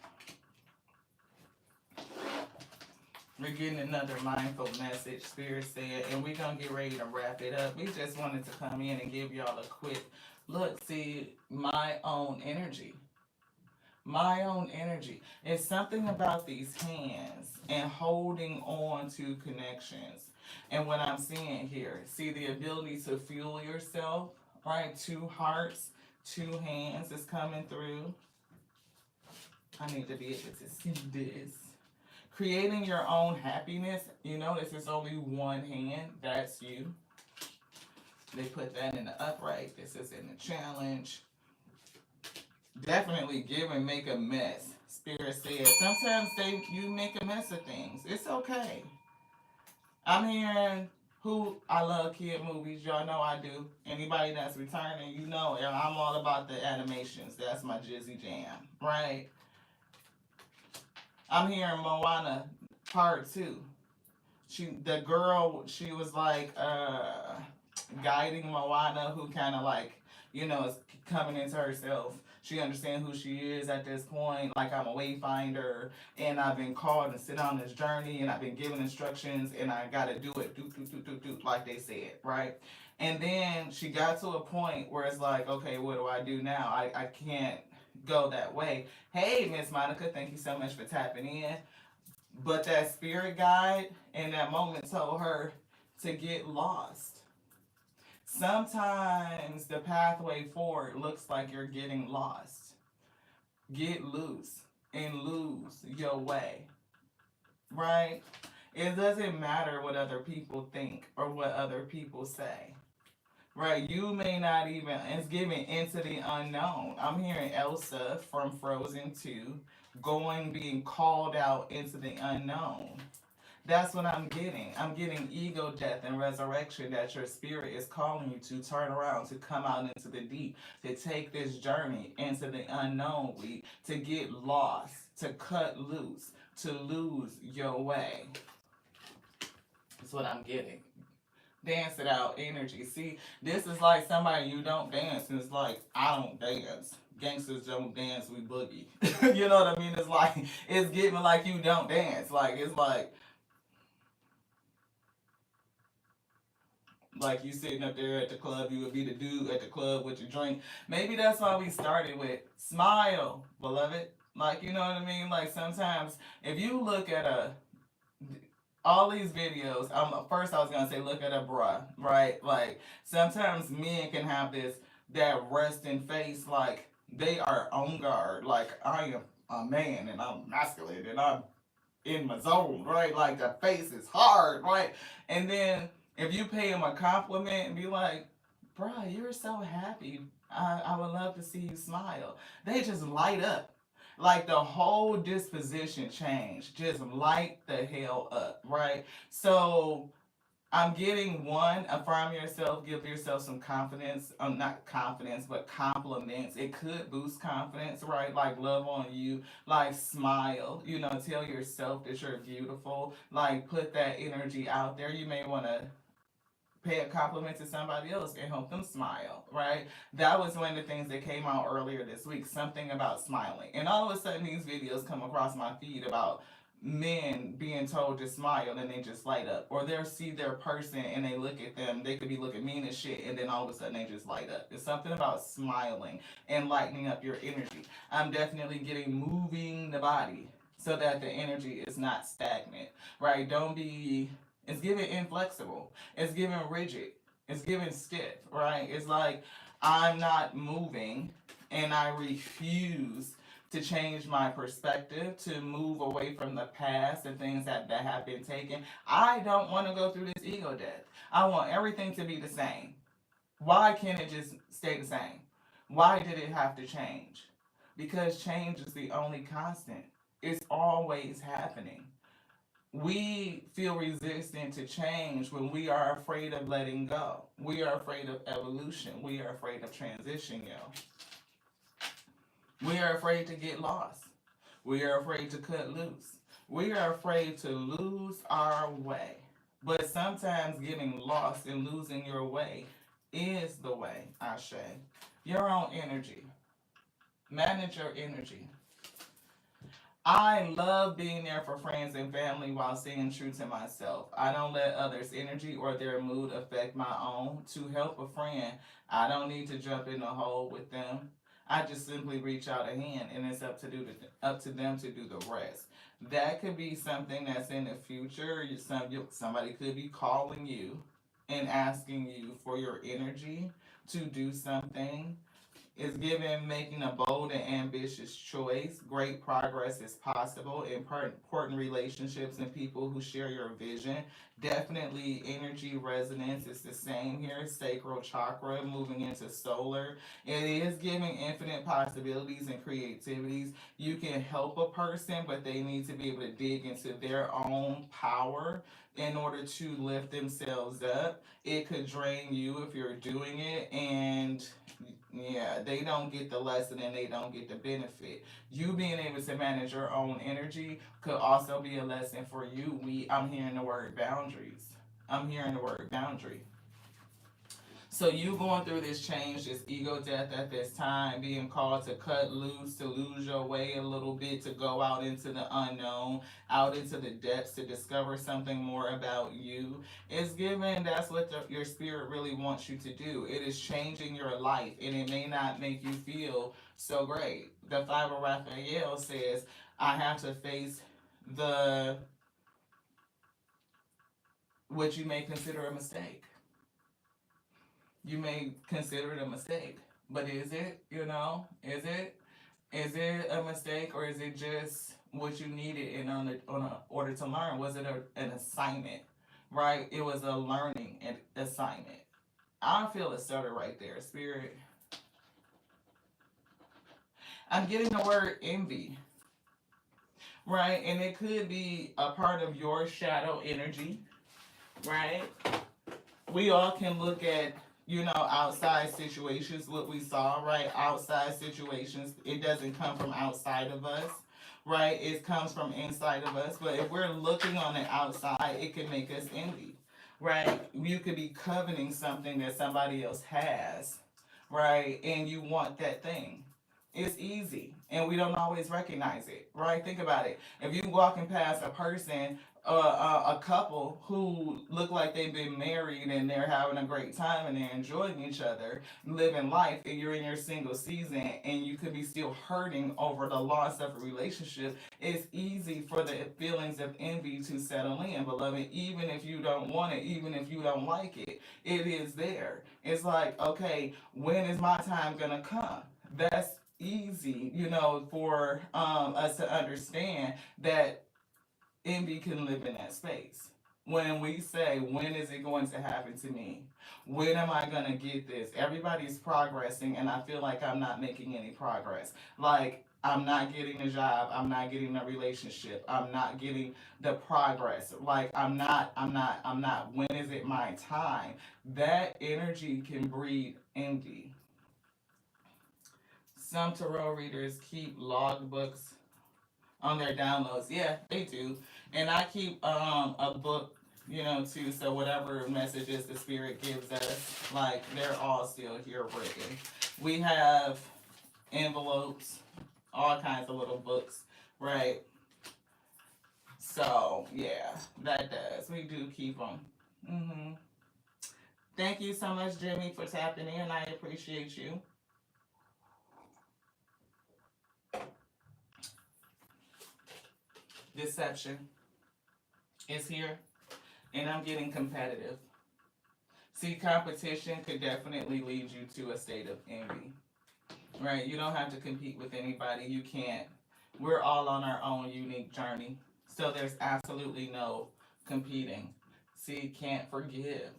We're getting another mindful message, Spirit said, and we're gonna get ready to wrap it up. We just wanted to come in and give y'all a quick look. See, my own energy. My own energy. It's something about these hands and holding on to connections. And what I'm seeing here, see the ability to fuel yourself, right? Two hearts, two hands is coming through. I need to be able to see this. Creating your own happiness. You notice there's only one hand. That's you. They put that in the upright. This is in the challenge. Definitely give and make a mess. Spirit says sometimes you make a mess of things. It's okay. I'm hearing who I love kid movies. Y'all know I do. Anybody that's returning, you know I'm all about the animations. That's my jizzy jam, right? I'm hearing Moana part 2. The girl, she was like guiding Moana, who kind of like, is coming into herself. She understands who she is at this point. Like, I'm a wayfinder, and I've been called to sit on this journey, and I've been given instructions, and I gotta do it, do, like they said, right? And then she got to a point where it's like, okay, what do I do now? I can't go that way. Hey, Miss Monica, thank you so much for tapping in. But that spirit guide in that moment told her to get lost. Sometimes the pathway forward looks like you're getting lost. Get loose and lose your way, right? It doesn't matter what other people think or what other people say. Right, you may not even, it's giving into the unknown. I'm hearing Elsa from Frozen 2 being called out into the unknown. That's what I'm getting. I'm getting ego death and resurrection, that your spirit is calling you to turn around, to come out into the deep, to take this journey into the unknown, to get lost, to cut loose, to lose your way. That's what I'm getting. Dance it out energy. See, this is like somebody you don't dance, and it's like, I don't dance. Gangsters don't dance, we boogie. You know what I mean? It's like, it's getting like you don't dance. Like, it's like you sitting up there at the club, you would be the dude at the club with your drink. Maybe that's why we started with smile, beloved. Like, you know what I mean? Like, sometimes if you look at all these videos, first I was gonna say look at a bruh, right? Like, sometimes men can have that resting face, like they are on guard, like I am a man and I'm masculine and I'm in my zone, right? Like the face is hard, right? And then if you pay him a compliment and be like, bruh, you're so happy. I would love to see you smile. They just light up. Like the whole disposition change. Just light the hell up, right? So I'm getting one, affirm yourself, give yourself some confidence. Not confidence, but compliments. It could boost confidence, right? Like love on you, like smile, tell yourself that you're beautiful. Like put that energy out there. You may want to pay a compliment to somebody else and help them smile, right? That was one of the things that came out earlier this week, something about smiling. And all of a sudden, these videos come across my feed about men being told to smile and they just light up. Or they'll see their person and they look at them, they could be looking mean as shit, and then all of a sudden they just light up. It's something about smiling and lightening up your energy. I'm definitely getting moving the body so that the energy is not stagnant, right? Don't be, it's giving inflexible. It's giving rigid. It's giving stiff, right? It's like I'm not moving and I refuse to change my perspective, to move away from the past and things that have been taken. I don't want to go through this ego death. I want everything to be the same. Why can't it just stay the same? Why did it have to change? Because change is the only constant. It's always happening. We feel resistant to change when we are afraid of letting go. We are afraid of evolution. We are afraid of transition, yo. We are afraid to get lost. We are afraid to cut loose. We are afraid to lose our way. But sometimes getting lost and losing your way is the way, Ashe. Your own energy. Manage your energy. I love being there for friends and family while staying true to myself. I don't let others' energy or their mood affect my own. To help a friend, I don't need to jump in the hole with them. I just simply reach out a hand, and it's up to them to do the rest. That could be something that's in the future. Somebody could be calling you and asking you for your energy to do something. It's given making a bold and ambitious choice. Great progress is possible. Important relationships and people who share your vision. Definitely energy resonance is the same here. Sacral chakra moving into solar. It is giving infinite possibilities and creativities. You can help a person, but they need to be able to dig into their own power in order to lift themselves up. It could drain you if you're doing it, and Yeah, they don't get the lesson and they don't get the benefit. You being able to manage your own energy could also be a lesson for you. I'm hearing the word boundaries. I'm hearing the word boundary. So you going through this change, this ego death at this time, being called to cut loose, to lose your way a little bit, to go out into the unknown, out into the depths to discover something more about you. It's given that's what your spirit really wants you to do. It is changing your life, and it may not make you feel so great. The Five of Raphael says, I have to face the what you may consider a mistake. You may consider it a mistake, but is it? Is it a mistake, or is it just what you needed in order to learn? Was it an assignment? Right? It was a learning assignment. I feel a stutter right there, spirit. I'm getting the word envy, right? And it could be a part of your shadow energy, right? We all can look at outside situations, what we saw, right? Outside situations, it doesn't come from outside of us, right? It comes from inside of us. But if we're looking on the outside, it can make us envy, right? You could be coveting something that somebody else has, right? And you want that thing. It's easy, and we don't always recognize it, right? Think about it. If you walking past a person, a couple who look like they've been married and they're having a great time and they're enjoying each other, living life, and you're in your single season and you could be still hurting over the loss of a relationship, it's easy for the feelings of envy to settle in, beloved, even if you don't want it, even if you don't like it. It is there. It's like, okay, when is my time gonna come? That's easy, for us to understand that envy can live in that space. When we say, when is it going to happen to me? When am I going to get this? Everybody's progressing, and I feel like I'm not making any progress. Like, I'm not getting a job. I'm not getting a relationship. I'm not getting the progress. Like, I'm not. When is it my time? That energy can breed envy. Some tarot readers keep logbooks on their downloads. Yeah, they do. And I keep a book, too. So whatever messages the spirit gives us, like they're all still here written. We have envelopes, all kinds of little books, right? So yeah, that does. We do keep them. Thank you so much, Jimmy, for tapping in. I appreciate you. Deception is here, and I'm getting competitive. See, competition could definitely lead you to a state of envy, right? You don't have to compete with anybody. You can't. We're all on our own unique journey. So there's absolutely no competing. See, can't forgive.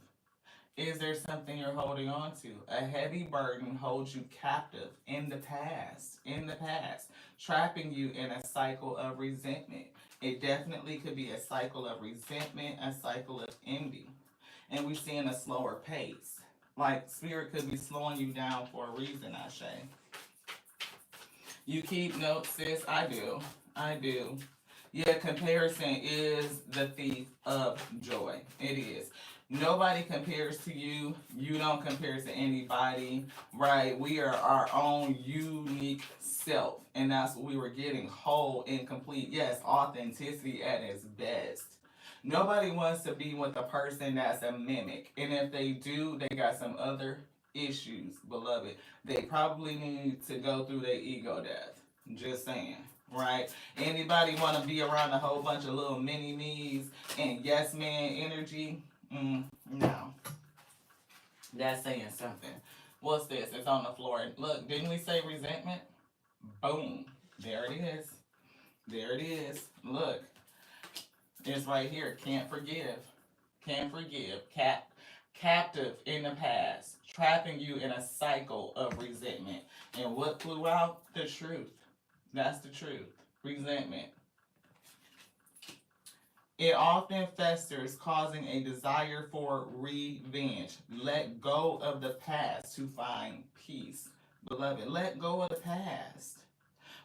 Is there something you're holding on to? A heavy burden holds you captive in the past, trapping you in a cycle of resentment. It definitely could be a cycle of resentment, a cycle of envy. And we're seeing a slower pace. Like, spirit could be slowing you down for a reason, I say. You keep notes, sis? I do. I do. Yeah, comparison is the thief of joy. It is. Nobody compares to you. You don't compare to anybody, right? We are our own unique self, and that's what we were getting, whole and complete. Yes, authenticity at its best. Nobody wants to be with a person that's a mimic, and if they do, they got some other issues, beloved. They probably need to go through their ego death. Just saying, right? Anybody want to be around a whole bunch of little mini me's and yes man energy? No, that's saying something. What's this? It's on the floor. Look, didn't we say resentment? Boom. There it is. There it is. Look, it's right here. Can't forgive. Can't forgive. Captive in the past, trapping you in a cycle of resentment. And what flew out? The truth. That's the truth. Resentment. It often festers, causing a desire for revenge. Let go of the past to find peace. beloved. Let go of the past.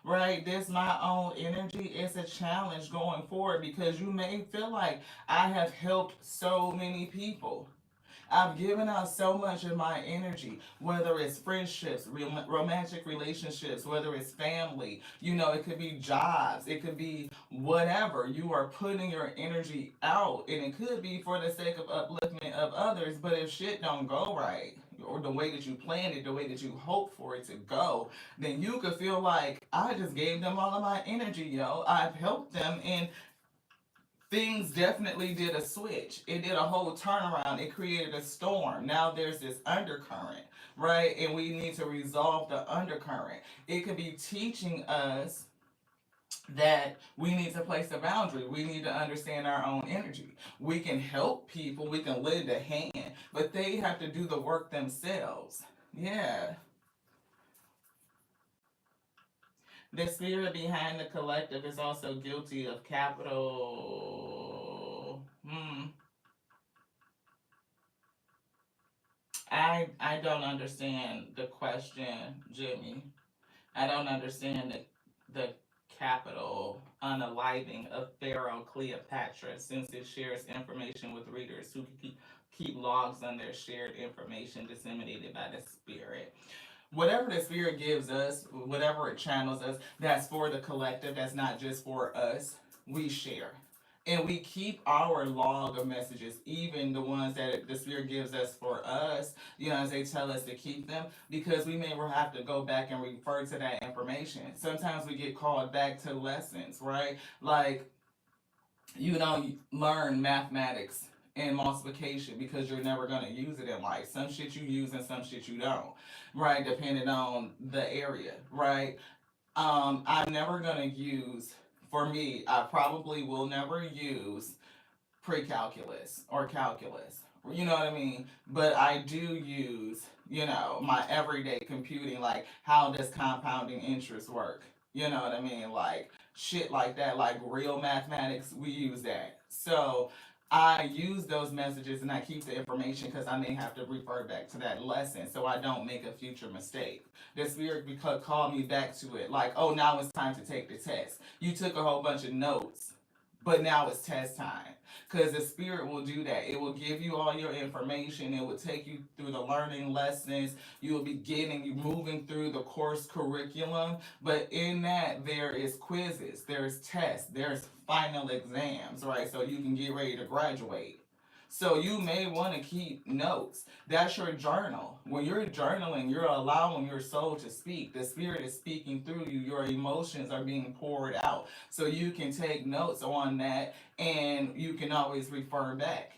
Right? This my own energy. It's a challenge going forward because you may feel like I have helped so many people. I've given out so much of my energy, whether it's friendships, romantic relationships, whether it's family, it could be jobs, it could be whatever. You are putting your energy out, and it could be for the sake of upliftment of others, but if shit don't go right, or the way that you planned it, the way that you hope for it to go, then you could feel like I just gave them all of my energy, yo. I've helped them, and things definitely did a switch. It did a whole turnaround. It created a storm. Now there's this undercurrent, right? And we need to resolve the undercurrent. It could be teaching us that we need to place a boundary. We need to understand our own energy. We can help people, we can lend a hand, but they have to do the work themselves. Yeah. The spirit behind the collective is also guilty of capital. I don't understand the question, Jimmy. I don't understand the capital unaliving of Pharaoh Cleopatra, since it shares information with readers who can keep logs on their shared information disseminated by the spirit. Whatever the spirit gives us, whatever it channels us, that's for the collective, that's not just for us. We share. And we keep our log of messages, even the ones that the spirit gives us for us, as they tell us to keep them, because we may have to go back and refer to that information. Sometimes we get called back to lessons, right? Like, learn mathematics and multiplication because you're never going to use it in life. Some shit you use and some shit you don't, right? Depending on the area, right? I'm never going to use, for me, I probably will never use pre-calculus or calculus. You know what I mean? But I do use, my everyday computing, like how does compounding interest work? You know what I mean? Like shit like that, like real mathematics, we use that. So I use those messages and I keep the information because I may have to refer back to that lesson so I don't make a future mistake. The spirit called me back to it, like, oh, now it's time to take the test. You took a whole bunch of notes, but now it's test time. Because the spirit will do that. It will give you all your information. It will take you through the learning lessons. You will be you moving through the course curriculum. But in that, there is quizzes, there's tests, there's final exams, right? So you can get ready to graduate. So you may want to keep notes. That's your journal. When you're journaling, you're allowing your soul to speak. The spirit is speaking through you. Your emotions are being poured out. So you can take notes on that and you can always refer back.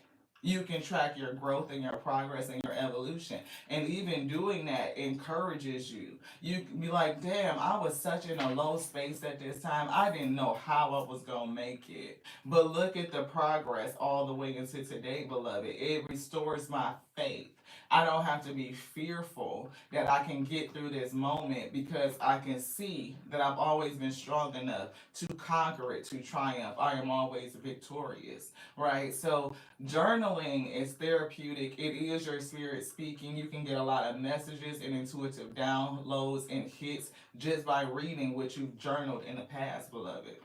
You can track your growth and your progress and your evolution. And even doing that encourages you. You can be like, damn, I was such in a low space at this time. I didn't know how I was going to make it. But look at the progress all the way into today, beloved. It restores my faith. I don't have to be fearful that I can get through this moment because I can see that I've always been strong enough to conquer it, to triumph. I am always victorious, right? So, journaling is therapeutic. It is your spirit speaking. You can get a lot of messages and intuitive downloads and hits just by reading what you've journaled in the past, beloved.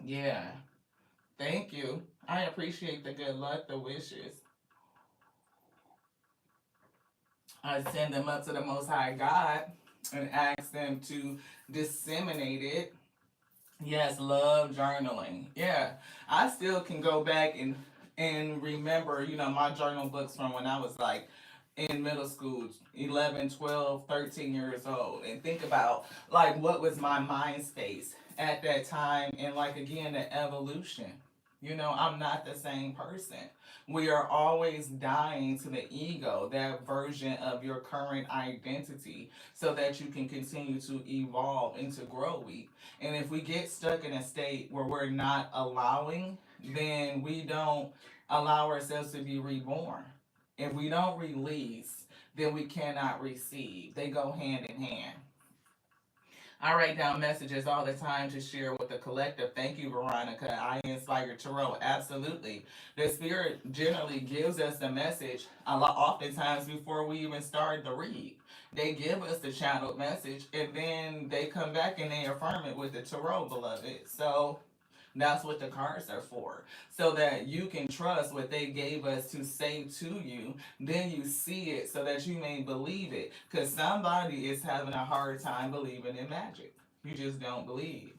Yeah. Thank you. I appreciate the good luck, the wishes. I send them up to the Most High God and ask them to disseminate it. Yes, love journaling. Yeah, I still can go back and remember, my journal books from when I was like in middle school, 11, 12, 13 years old, and think about like what was my mind space at that time, and like again the evolution. I'm not the same person. We are always dying to the ego, that version of your current identity, so that you can continue to evolve and to grow. And if we get stuck in a state where we're not allowing, then we don't allow ourselves to be reborn. If we don't release, then we cannot receive. They go hand in hand. I write down messages all the time to share with the collective. Thank you, Veronica. I inspire Tarot. Absolutely. The spirit generally gives us the message a lot, oftentimes before we even start the read. They give us the channeled message and then they come back and they affirm it with the tarot, beloved. So that's what the cards are for. So that you can trust what they gave us to say to you. Then you see it so that you may believe it. Because somebody is having a hard time believing in magic. You just don't believe.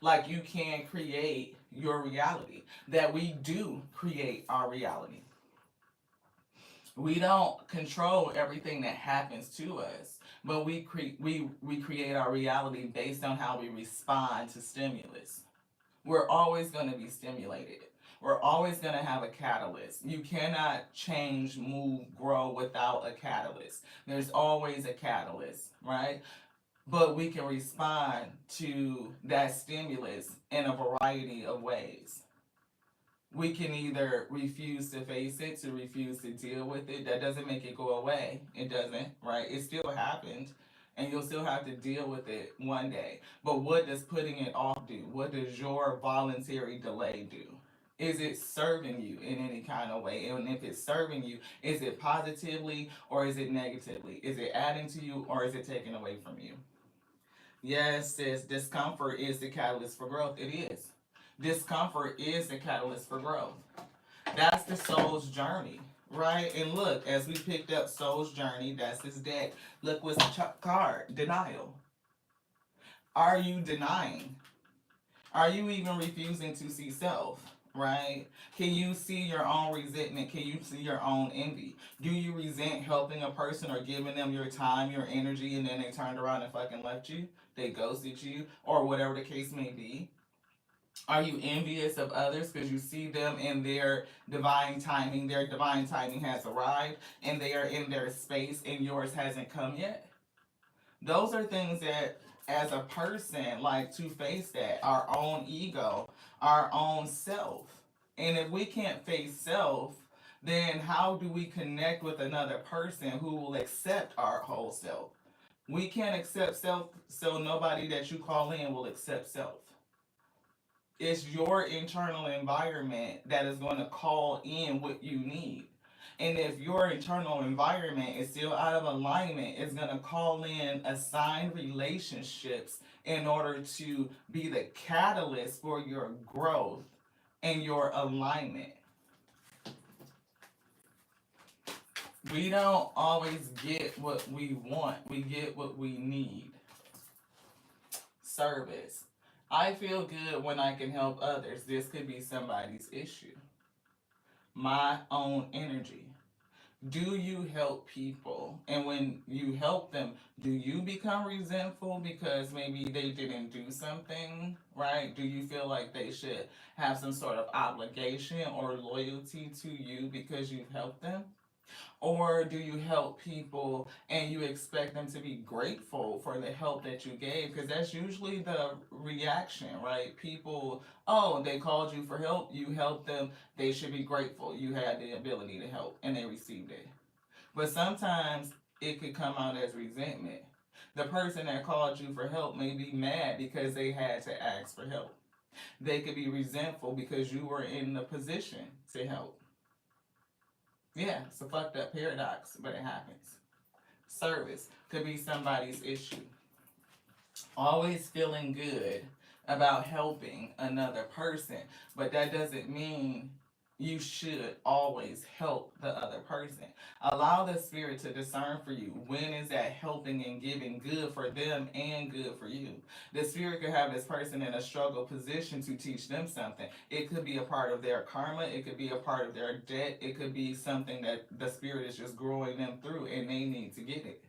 Like you can create your reality. That we do create our reality. We don't control everything that happens to us, but we create our reality based on how we respond to stimulus. We're always going to be stimulated. We're always going to have a catalyst. You cannot change, move, grow without a catalyst. There's always a catalyst, right? But we can respond to that stimulus in a variety of ways. We can either refuse to face it, to refuse to deal with it. That doesn't make it go away. It doesn't, right? It still happened. And you'll still have to deal with it one day. But what does putting it off do? What does your voluntary delay do? Is it serving you in any kind of way? And if it's serving you, is it positively or is it negatively? Is it adding to you or is it taking away from you? Yes, sis, discomfort is the catalyst for growth. It is. Discomfort is the catalyst for growth. That's the soul's journey, right? And look, as we picked up soul's journey, that's his deck. Look what's the card: denial. Are you denying? Are you even refusing to see self? Right? Can you see your own resentment? Can you see your own envy? Do you resent helping a person or giving them your time, your energy, and then they turned around and fucking left you? They ghosted you, or whatever the case may be. Are you envious of others because you see them in their divine timing? Their divine timing has arrived and they are in their space and yours hasn't come yet. Those are things that, as a person, like to face that, our own ego, our own self. And if we can't face self, then how do we connect with another person who will accept our whole self? We can't accept self, so nobody that you call in will accept self. It's your internal environment that is going to call in what you need. And if your internal environment is still out of alignment, it's going to call in assigned relationships in order to be the catalyst for your growth and your alignment. We don't always get what we want, we get what we need. Service. I feel good when I can help others. This could be somebody's issue. My own energy. Do you help people? And when you help them, do you become resentful because maybe they didn't do something, right? Do you feel like they should have some sort of obligation or loyalty to you because you've helped them? Or do you help people and you expect them to be grateful for the help that you gave? Because that's usually the reaction, right? People, oh, they called you for help, you helped them, they should be grateful. You had the ability to help and they received it. But sometimes it could come out as resentment. The person that called you for help may be mad because they had to ask for help. They could be resentful because you were in the position to help. Yeah, it's a fucked up paradox, but it happens. Service could be somebody's issue. Always feeling good about helping another person, but that doesn't mean you should always help the other person. Allow the spirit to discern for you when is that helping and giving good for them and good for you. The spirit could have this person in a struggle position to teach them something. It could be a part of their karma, it could be a part of their debt, it could be something that the spirit is just growing them through and they need to get it.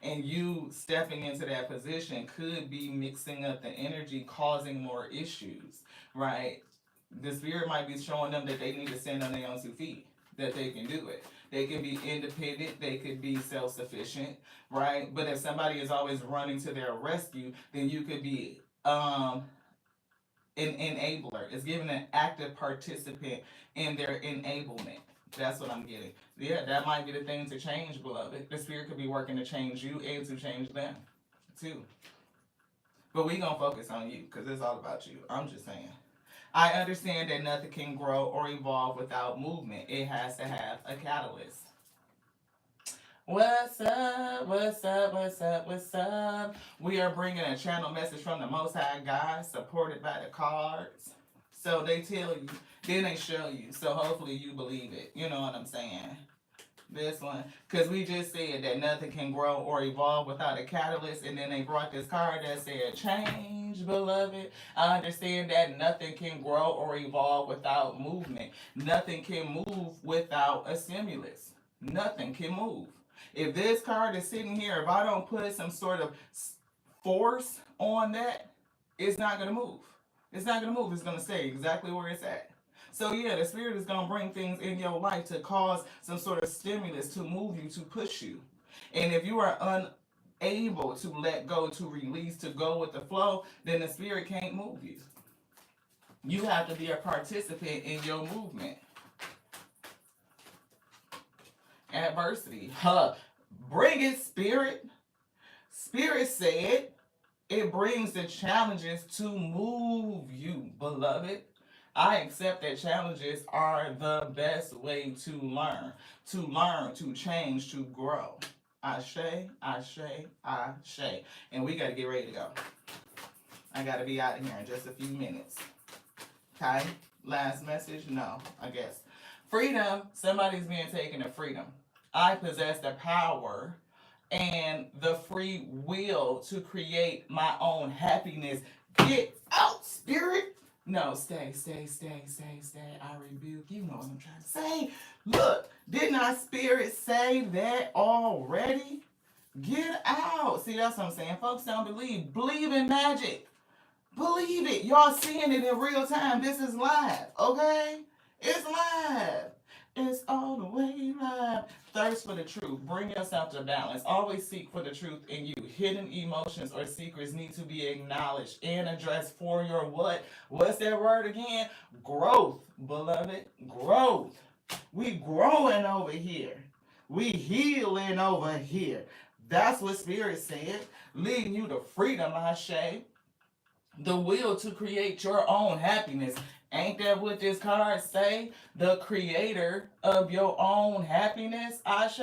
And you stepping into that position could be mixing up the energy, causing more issues, right? The spirit might be showing them that they need to stand on their own 2 feet, that they can do it. They can be independent, they could be self-sufficient, right? But if somebody is always running to their rescue, then you could be an enabler. It's giving an active participant in their enablement. That's what I'm getting. Yeah, that might be the thing to change, beloved. The spirit could be working to change you and to change them, too. But we gonna focus on you because it's all about you. I'm just saying. I understand that nothing can grow or evolve without movement. It has to have a catalyst. What's up? What's up? What's up? What's up? We are bringing a channel message from the Most High God, supported by the cards. So they tell you, then they show you. So hopefully you believe it. You know what I'm saying? This one, because we just said that nothing can grow or evolve without a catalyst, and then they brought this card that said, change, beloved. I understand that nothing can grow or evolve without movement. Nothing can move without a stimulus. Nothing can move. If this card is sitting here, if I don't put some sort of force on that, it's not going to move. It's not going to move. It's going to stay exactly where it's at. So yeah, the spirit is going to bring things in your life to cause some sort of stimulus to move you, to push you. And if you are unable to let go, to release, to go with the flow, then the spirit can't move you. You have to be a participant in your movement. Adversity. Bring it, spirit. Spirit said it brings the challenges to move you, beloved. I accept that challenges are the best way to learn, to change, to grow. Ashe, ashe, ashe. And we got to get ready to go. I got to be out of here in just a few minutes. Okay? Last message? No, I guess. Freedom. Somebody's being taken to freedom. I possess the power and the free will to create my own happiness. Get out, spirit. No, stay. I rebuke. You know what I'm trying to say. Look, didn't our spirit say that already? Get out. See, that's what I'm saying. Folks don't believe. Believe in magic. Believe it. Y'all seeing it in real time. This is live, okay? It's live. It's all the way live. Thirst for the truth. Bring yourself to balance. Always seek for the truth in you. Hidden emotions or secrets need to be acknowledged and addressed for your what? What's that word again? Growth, beloved. Growth. We growing over here. We healing over here. That's what Spirit said. Leading you to freedom, Ashe. The will to create your own happiness. Ain't that what this card say? The creator of your own happiness, Ashe?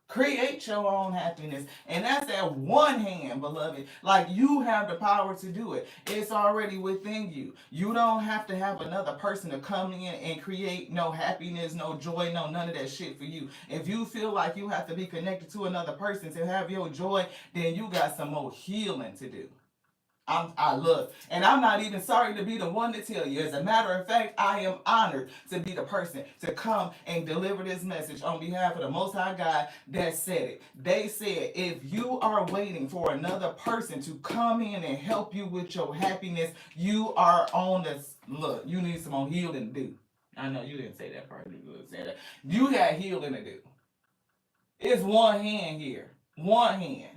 Create your own happiness. And that's at one hand, beloved. Like, you have the power to do it. It's already within you. You don't have to have another person to come in and create no happiness, no joy, no none of that shit for you. If you feel like you have to be connected to another person to have your joy, then you got some more healing to do. I look, and I'm not even sorry to be the one to tell you. As a matter of fact, I am honored to be the person to come and deliver this message on behalf of the Most High God that said it. They said, if you are waiting for another person to come in and help you with your happiness, you are on this. Look, you need some more healing to do. I know you didn't say that part. You didn't say that. You got healing to do. It's one hand here. One hand.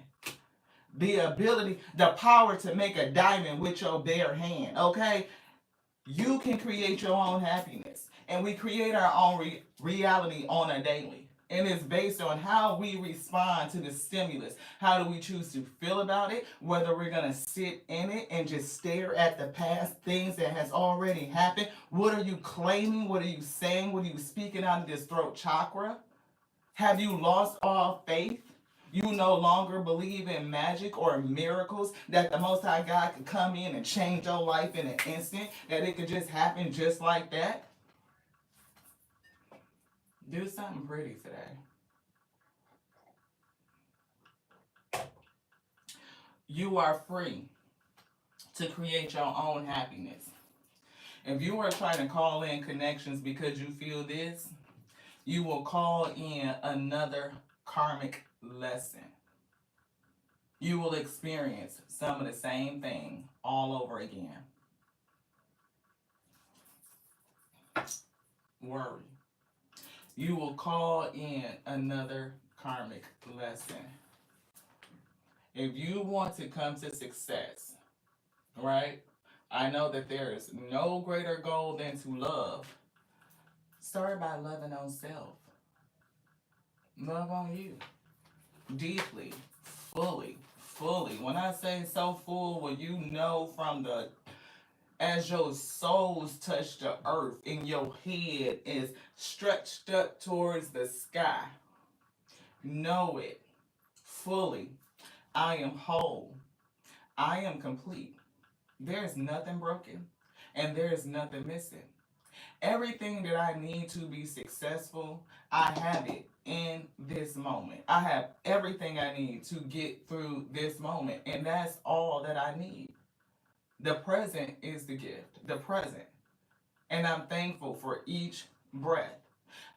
The ability, the power to make a diamond with your bare hand, okay? You can create your own happiness. And we create our own reality on a daily. And it's based on how we respond to the stimulus. How do we choose to feel about it? Whether we're going to sit in it and just stare at the past things that has already happened. What are you claiming? What are you saying? What are you speaking out of this throat chakra? Have you lost all faith? You no longer believe in magic or miracles, that the Most High God could come in and change your life in an instant, that it could just happen just like that? Do something pretty today. You are free to create your own happiness. If you are trying to call in connections because you feel this, you will call in another karmic lesson. You will experience some of the same thing all over again. Worry. You will call in another karmic lesson. If you want to come to success, right? I know that there is no greater goal than to love. Start by loving on self. Love on you. Deeply, fully, fully. When I say so full, well, you know from the as your souls touch the earth and your head is stretched up towards the sky. Know it fully. I am whole. I am complete. There is nothing broken and there is nothing missing. Everything that I need to be successful, I have it in this moment. I have everything I need to get through this moment, and that's all that I need. The present is the gift, the present. And I'm thankful for each breath.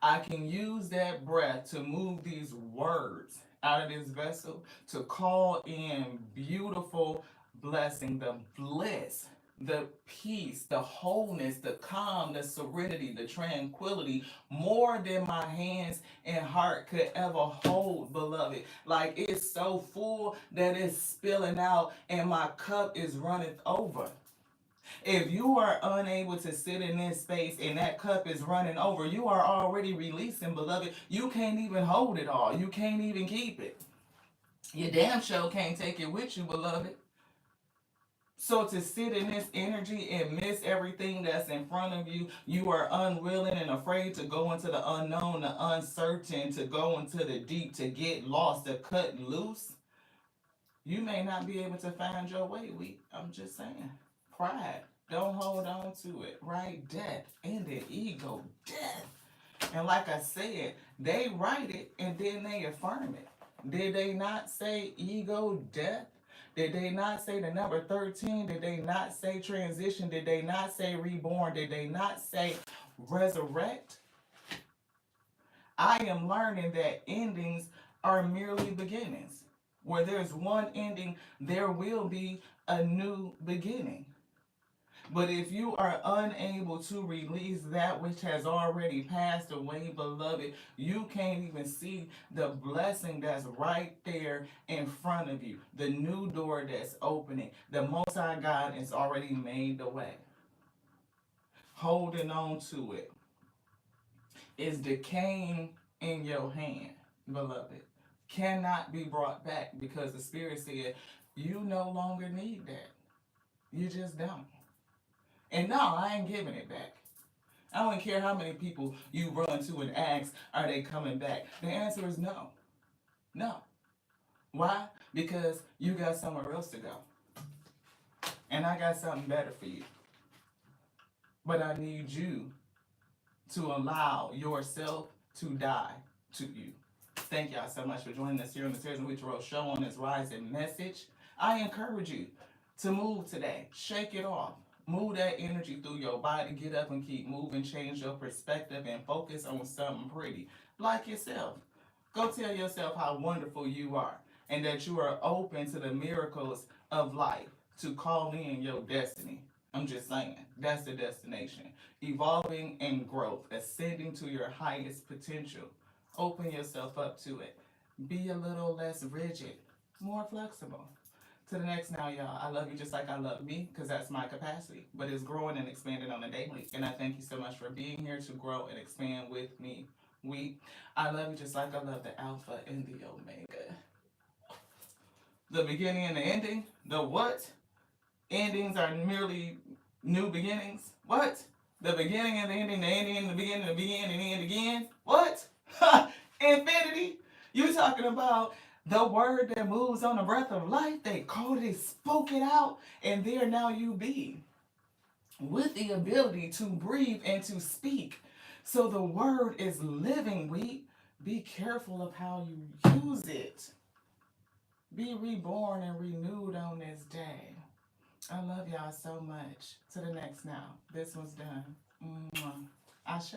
I can use that breath to move these words out of this vessel to call in beautiful blessing, the bliss, the peace, the wholeness, the calm, the serenity, the tranquility, more than my hands and heart could ever hold, beloved. Like it's so full that it's spilling out and my cup is running over. If you are unable to sit in this space and that cup is running over, you are already releasing, beloved. You can't even hold it all. You can't even keep it. You damn sure can't take it with you, beloved. So to sit in this energy and miss everything that's in front of you, you are unwilling and afraid to go into the unknown, the uncertain, to go into the deep, to get lost, to cut loose. You may not be able to find your way. I'm just saying. Pride. Don't hold on to it. Right? Death. And the ego. Death. And like I said, they write it and then they affirm it. Did they not say ego, death? Did they not say the number 13? Did they not say transition? Did they not say reborn? Did they not say resurrect? I am learning that endings are merely beginnings. Where there's one ending, there will be a new beginning. But if you are unable to release that which has already passed away, beloved, you can't even see the blessing that's right there in front of you. The new door that's opening. The Most High God has already made the way. Holding on to it is decaying in your hand, beloved. Cannot be brought back because the Spirit said, you no longer need that. You just don't. And no, I ain't giving it back. I don't care how many people you run to and ask, are they coming back? The answer is no. No. Why? Because you got somewhere else to go. And I got something better for you. But I need you to allow yourself to die to you. Thank y'all so much for joining us here on the Tears and Wheat Road show on this rising message. I encourage you to move today. Shake it off. Move that energy through your body. Get up and keep moving. Change your perspective and focus on something pretty. Like yourself. Go tell yourself how wonderful you are and that you are open to the miracles of life to call in your destiny. I'm just saying, that's the destination. Evolving and growth, ascending to your highest potential. Open yourself up to it. Be a little less rigid, more flexible. To the next now, y'all. I love you just like I love me, because that's my capacity. But it's growing and expanding on a daily. And I thank you so much for being here to grow and expand with me. I love you just like I love the Alpha and the Omega. The beginning and the ending. The what? Endings are merely new beginnings. What? The beginning and the ending and the beginning, the beginning and the end again. What? Infinity. You talking about the word that moves on the breath of life? They called it, spoke it out, and there now you be. With the ability to breathe and to speak. So the word is living, wheat. Be careful of how you use it. Be reborn and renewed on this day. I love y'all so much. To the next now. This one's done. Ashe.